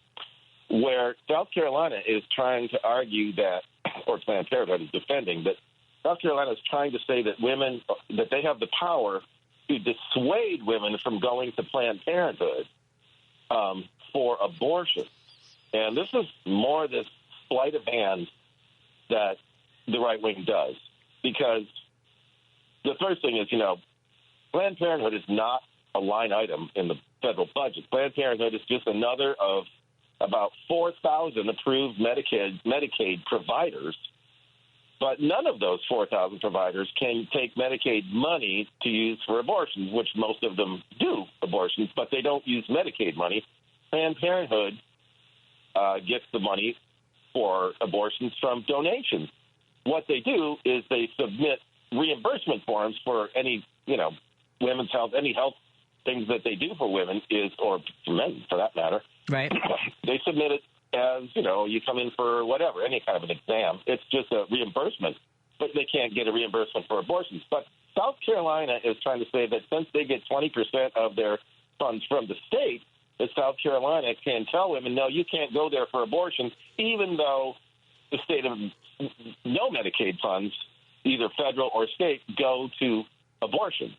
where South Carolina is trying to argue that, or Planned Parenthood is defending that South Carolina is trying to say that women, that they have the power to dissuade women from going to Planned Parenthood for abortion. And this is more this sleight of hand that the right wing does. Because the first thing is, Planned Parenthood is not a line item in the federal budget. Planned Parenthood is just another of about 4,000 approved Medicaid providers. But none of those 4,000 providers can take Medicaid money to use for abortions, which most of them do abortions, but they don't use Medicaid money. Planned Parenthood gets the money for abortions from donations. What they do is they submit reimbursement forms for any, women's health, any health things that they do for women or for men, for that matter. Right. They submit it as, you come in for whatever, any kind of an exam. It's just a reimbursement, but they can't get a reimbursement for abortions. But South Carolina is trying to say that since they get 20% of their funds from the state, that South Carolina can tell women, no, you can't go there for abortion, even though the state of no Medicaid funds, either federal or state, go to abortion.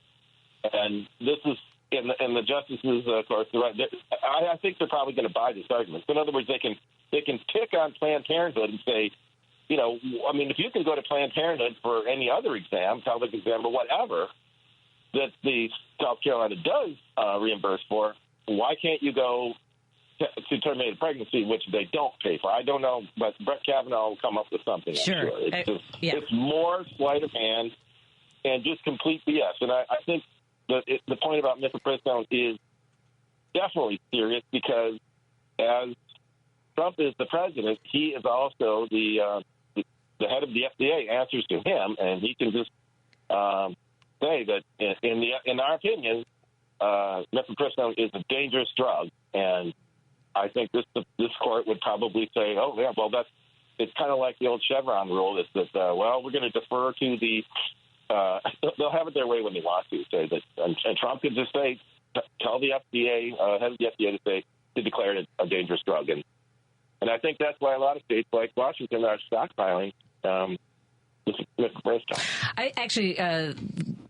And this is, and the justices, of course, I think they're probably going to buy this argument. So in other words, they can pick on Planned Parenthood and say, if you can go to Planned Parenthood for any other exam, pelvic exam or whatever, that the South Carolina does reimburse for, why can't you go to terminate a pregnancy, which they don't pay for? I don't know, but Brett Kavanaugh will come up with something. Sure. I'm sure. It's more sleight of hand and just complete BS. And I think the point about Mr. Prestone is definitely serious because as Trump is the president, he is also the head of the FDA, answers to him, and he can just say that in our opinion, Mr. Prestone is a dangerous drug, and I think this court would probably say, oh yeah, well it's kind of like the old Chevron rule, is that we're going to defer to the they'll have it their way when they want to say that, and Trump can just say, tell the FDA, head of the FDA to declare it a dangerous drug, and I think that's why a lot of states like Washington are stockpiling. I actually,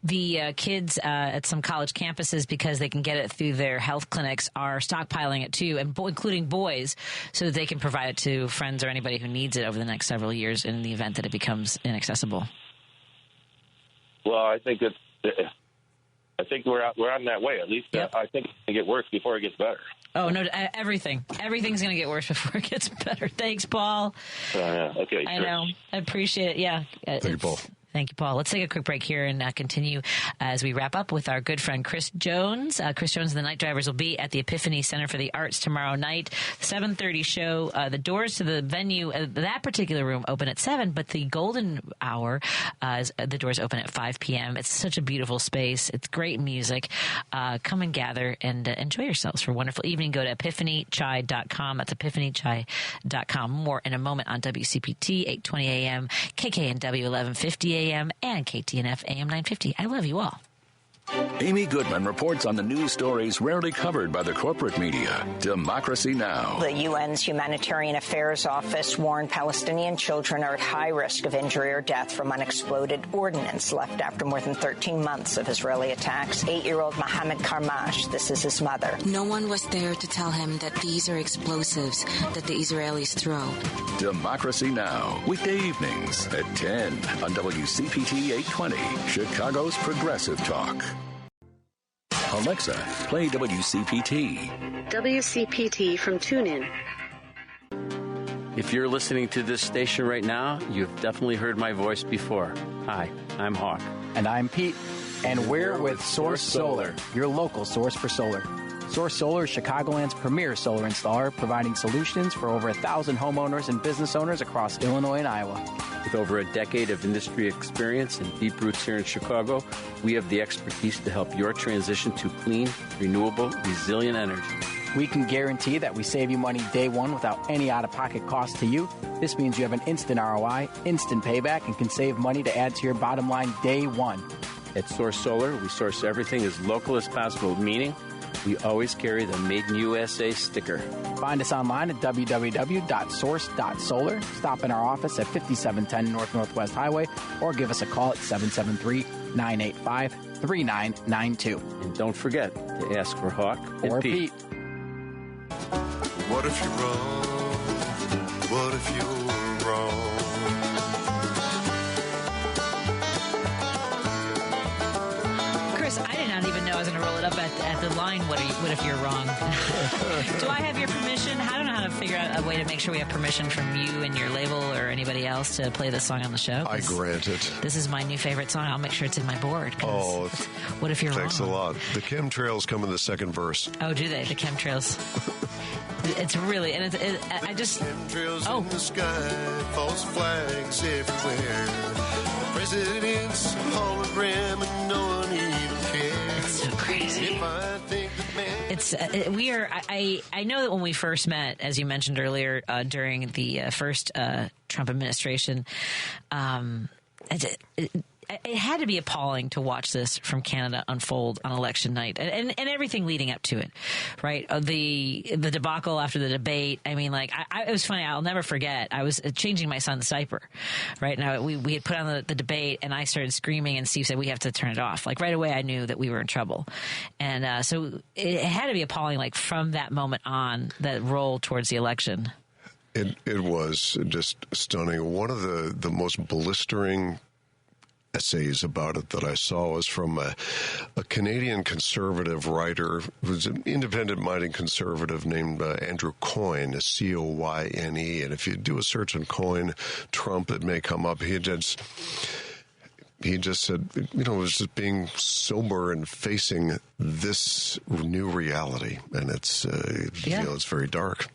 the kids at some college campuses, because they can get it through their health clinics, are stockpiling it too, and including boys, so that they can provide it to friends or anybody who needs it over the next several years in the event that it becomes inaccessible. Well, I think we're on that way. At least I think it's going to get worse before it gets better. Oh, no, everything's going to get worse before it gets better. Thanks, Paul. Okay. I know. I appreciate it. Yeah. Thank you, Paul. Thank you, Paul. Let's take a quick break here and continue as we wrap up with our good friend Chris Jones. Chris Jones and the Night Drivers will be at the Epiphany Center for the Arts tomorrow night, 7:30 show. The doors to the venue, that particular room, open at 7, but the golden hour, the doors open at 5 p.m. It's such a beautiful space. It's great music. Come and gather and enjoy yourselves for a wonderful evening. Go to epiphanychai.com. That's epiphanychai.com. More in a moment on WCPT, 820 a.m., KKNW 1150 a.m., and KTNF AM 950. I love you all. Amy Goodman reports on the news stories rarely covered by the corporate media. Democracy Now! The UN's Humanitarian Affairs Office warned Palestinian children are at high risk of injury or death from unexploded ordnance left after more than 13 months of Israeli attacks. 8-year-old Mohammed Karmash, this is his mother. No one was there to tell him that these are explosives that the Israelis throw. Democracy Now! Weekday evenings at 10 on WCPT 820, Chicago's Progressive Talk. Alexa, play WCPT. WCPT from TuneIn. If you're listening to this station right now, you've definitely heard my voice before. Hi, I'm Hawk. And I'm Pete. And we're with Source Solar, your local source for solar. Source Solar is Chicagoland's premier solar installer, providing solutions for over 1,000 homeowners and business owners across Illinois and Iowa. With over a decade of industry experience and deep roots here in Chicago, we have the expertise to help your transition to clean, renewable, resilient energy. We can guarantee that we save you money day one without any out-of-pocket cost to you. This means you have an instant ROI, instant payback, and can save money to add to your bottom line day one. At Source Solar, we source everything as local as possible, meaning we always carry the Made in USA sticker. Find us online at www.source.solar. Stop in our office at 5710 Northwest Highway or give us a call at 773-985-3992. And don't forget to ask for Hawk or and Pete. What if you're wrong? What if you're wrong? Chris, I did not even know I was going to roll it up at the line. What if you're wrong? Do I have your permission? I don't know how to figure out a way to make sure we have permission from you and your label or anybody else to play this song on the show. I grant it. This is my new favorite song. I'll make sure it's in my board. Oh, what if you're thanks wrong? a lot. The chemtrails come in the second verse. Oh, do they? The chemtrails. It's really, and I just. Chemtrails in the sky, false flags everywhere. President's hologram and no one even cares. It's so crazy. If I think we are. I know that when we first met, as you mentioned earlier, during the first Trump administration, it had to be appalling to watch this from Canada unfold on election night and everything leading up to it, right? The debacle after the debate. I mean, like, it was funny. I'll never forget. I was changing my son's diaper, right? Now we had put on the debate and I started screaming and Steve said, we have to turn it off. Like right away, I knew that we were in trouble. And so it had to be appalling, like from that moment on, that roll towards the election. It was just stunning. One of the most blistering essays about it that I saw was from a Canadian conservative writer who's an independent-minded conservative named Andrew Coyne, C-O-Y-N-E. And if you do a search on Coyne, Trump, it may come up. He just said, it was just being sober and facing this new reality. And it's very dark.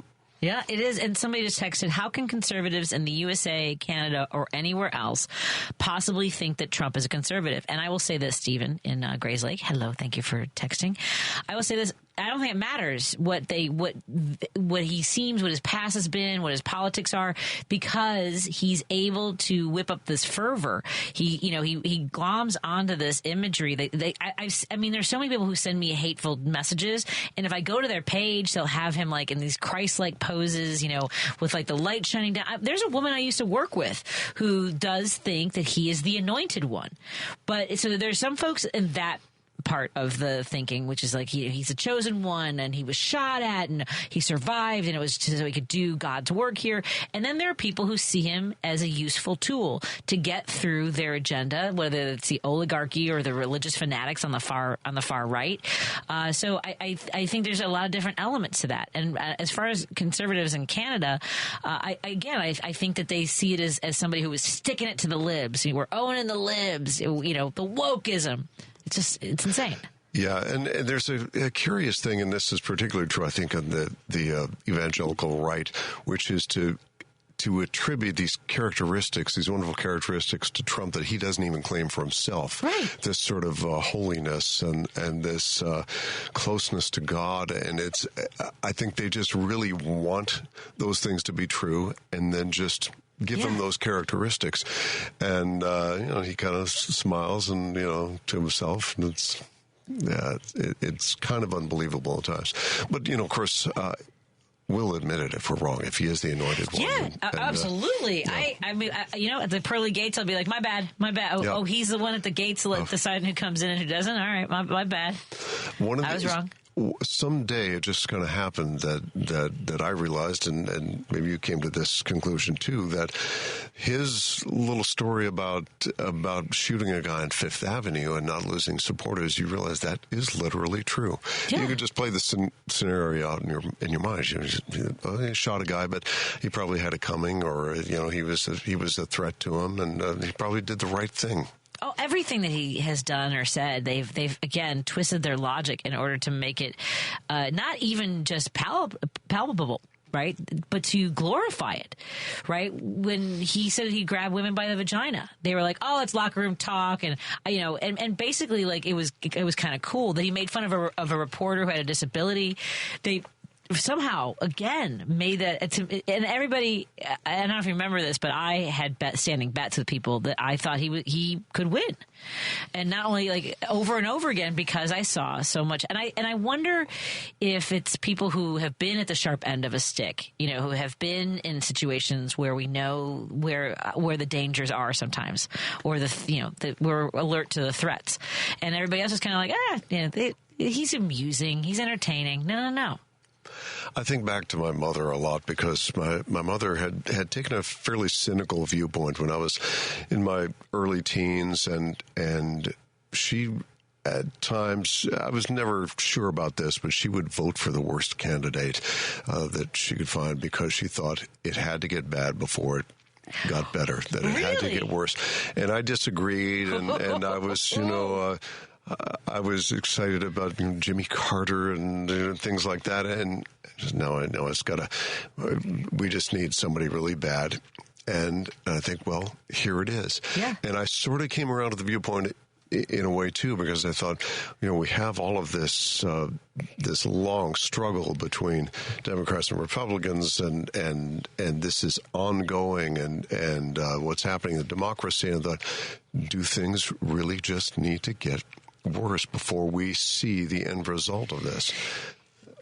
Yeah, it is. And somebody just texted, how can conservatives in the USA, Canada, or anywhere else possibly think that Trump is a conservative? And I will say this, Stephen, in Grays Lake. Hello, thank you for texting. I will say this. I don't think it matters what he seems, what his past has been, what his politics are, because he's able to whip up this fervor. He gloms onto this imagery. I mean, there's so many people who send me hateful messages, and if I go to their page, they'll have him like in these Christ-like poses, with like the light shining down. There's a woman I used to work with who does think that he is the anointed one, but so there's some folks in that part of the thinking, which is like he's a chosen one and he was shot at and he survived and it was so he could do God's work here. And then there are people who see him as a useful tool to get through their agenda, whether it's the oligarchy or the religious fanatics on the far right. So I think there's a lot of different elements to that. And as far as conservatives in Canada, I think that they see it as somebody who was sticking it to the libs. We're owning the libs, the wokeism. It's insane. Yeah, and there's a curious thing, and this is particularly true, I think, on the evangelical right, which is to attribute these characteristics, these wonderful characteristics to Trump that he doesn't even claim for himself. Right. This sort of holiness and this closeness to God. And I think they just really want those things to be true and then just give him those characteristics. And, he kind of smiles and, to himself, and it's it's kind of unbelievable at times. But, of course, we'll admit it if we're wrong, if he is the anointed one. Yeah, absolutely. I mean, at the pearly gates, I'll be like, my bad. Oh, he's the one at the gates deciding who comes in and who doesn't? All right, my bad. I was wrong. Someday it just kind of happened that I realized, and maybe you came to this conclusion too, that his little story about shooting a guy on Fifth Avenue and not losing supporters, you realize that is literally true. Yeah. You could just play the scenario out in your mind. He shot a guy, but he probably had it coming, or he was a threat to him, and he probably did the right thing. Oh, everything that he has done or said, they've again twisted their logic in order to make it not even just palpable, right? But to glorify it, right? When he said he grabbed women by the vagina, they were like, "Oh, it's locker room talk," and and basically like it was kind of cool that he made fun of a reporter who had a disability. They somehow again made that, and everybody, I don't know if you remember this, but I had standing bets with people that I thought he could win, and not only like over and over again because I saw so much, and I wonder if it's people who have been at the sharp end of a stick, who have been in situations where we know where the dangers are sometimes, or we're alert to the threats, and everybody else is kind of like he's amusing, he's entertaining. No. I think back to my mother a lot because my mother had taken a fairly cynical viewpoint when I was in my early teens, and she, at times, I was never sure about this, but she would vote for the worst candidate that she could find because she thought it had to get bad before it got better, that it had to get worse. And I disagreed, and I was, I was excited about Jimmy Carter and things like that, and now I know we just need somebody really bad. And I think, well, here it is. Yeah. And I sort of came around to the viewpoint in a way too, because I thought, we have all of this this long struggle between Democrats and Republicans, and this is ongoing, and what's happening in democracy, and do things really just need to get worse before we see the end result of this?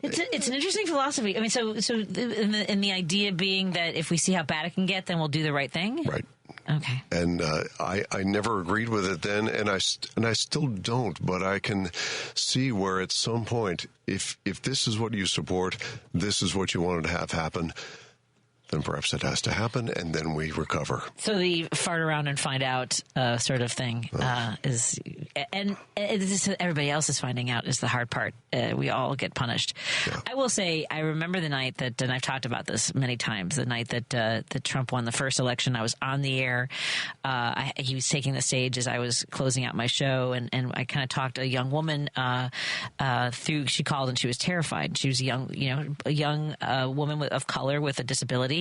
It's an interesting philosophy. I mean, so in the idea being that if we see how bad it can get, then we'll do the right thing. Right. Okay. And I never agreed with it then, and I still don't. But I can see where at some point, if this is what you support, this is what you wanted to have happen, then perhaps it has to happen, and then we recover. So the fart around and find out sort of thing is, and everybody else is finding out is the hard part. We all get punished. Yeah. I will say, I remember the night that, and I've talked about this many times, the night that Trump won the first election. I was on the air. He was taking the stage as I was closing out my show, and I kind of talked to a young woman through. She called and she was terrified. She was a young woman of color with a disability.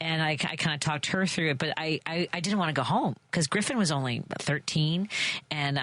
And I kind of talked her through it, but I didn't want to go home because Griffin was only 13, and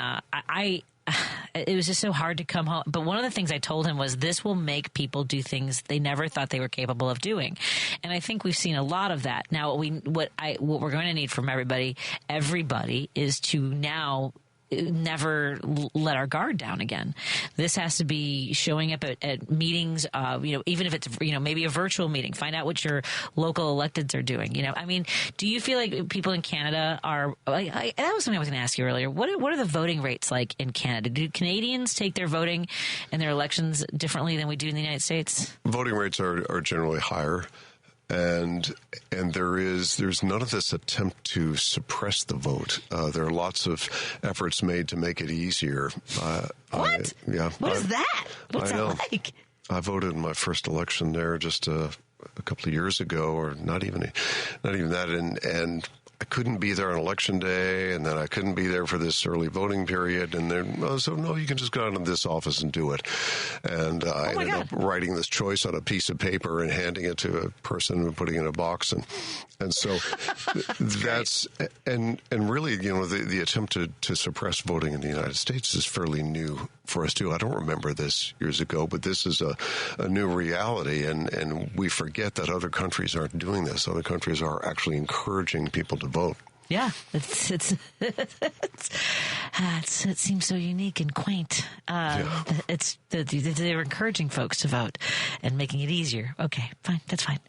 it was just so hard to come home. But one of the things I told him was this will make people do things they never thought they were capable of doing, and I think we've seen a lot of that. Now, what we're going to need from everybody is to now never let our guard down again. This has to be showing up at meetings, even if it's, maybe a virtual meeting, find out what your local electeds are doing. I mean, do you feel like people in Canada are, that was something I was going to ask you earlier. What are the voting rates like in Canada? Do Canadians take their voting and their elections differently than we do in the United States? Voting rates are generally higher. And there's none of this attempt to suppress the vote. There are lots of efforts made to make it easier. What? What is that? What's that like? I voted in my first election there just a couple of years ago, or not even that, and I couldn't be there on election day, and then I couldn't be there for this early voting period, and then so no, you can just go out to this office and do it. And I ended up writing this choice on a piece of paper and handing it to a person and putting it in a box, and so that's and really, the attempt to suppress voting in the United States is fairly new for us too. I don't remember this years ago, but this is a new reality, and we forget that other countries aren't doing this. Other countries are actually encouraging people to vote. Yeah, it seems so unique and quaint. They were encouraging folks to vote and making it easier. Okay, fine, that's fine,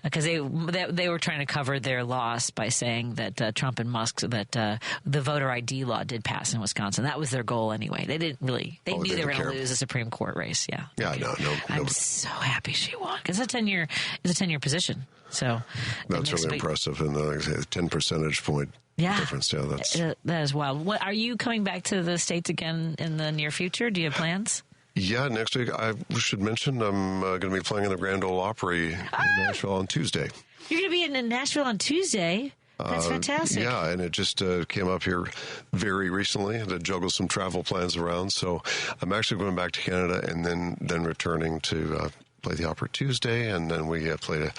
because they were trying to cover their loss by saying that Trump and Musk the voter ID law did pass in Wisconsin. That was their goal anyway. They didn't really. They knew they were going to lose a Supreme Court race. Yeah. Yeah, no. I'm so happy she won because it's a 10-year position. So that's really impressive, and the 10 percentage point difference. Yeah, that is wild. What, are you coming back to the States again in the near future? Do you have plans? Yeah, next week. I should mention I'm going to be playing in the Grand Ole Opry in Nashville on Tuesday. You're going to be in Nashville on Tuesday? That's fantastic. Yeah, and it just came up here very recently to juggle some travel plans around. So I'm actually going back to Canada and then returning to play the Opera Tuesday, and then we played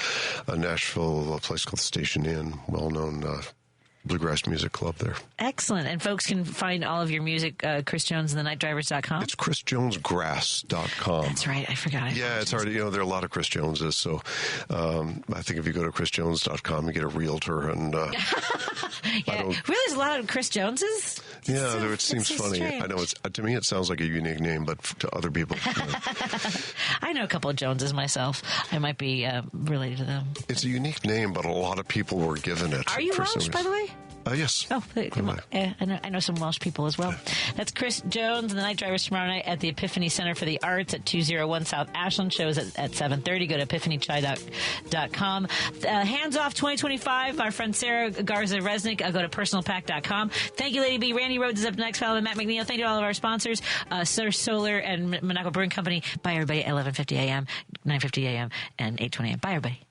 a Nashville place called the Station Inn, well-known bluegrass music club there. Excellent. And folks can find all of your music, Chris Jones and the NightDrivers.com? It's ChrisJonesGrass.com. That's right. I forgot. Yeah, it's hard. There are a lot of Chris Joneses. So I think if you go to ChrisJones.com, you get a realtor. And really, there's a lot of Chris Joneses? Yeah, it seems funny. Strange. I know to me it sounds like a unique name, but to other people. I know a couple of Joneses myself. I might be related to them. It's a unique name, but a lot of people were given it. Are you Welsh, by the way? Yes. Oh, come on. I know some Welsh people as well. That's Chris Jones and the Night Drivers tomorrow night at the Epiphany Center for the Arts at 201 South Ashland. Shows at 7:30. Go to epiphanychai.com. Hands Off 2025. Our friend Sarah Garza-Resnick. Go to personalpack.com. Thank you, Lady B. Randy Rhodes is up next, followed by Matt McNeil. Thank you to all of our sponsors, Source Solar and Monaco Brewing Company. Bye, everybody, at 11:50 a.m., 9:50 a.m., and 8:20 a.m. Bye, everybody.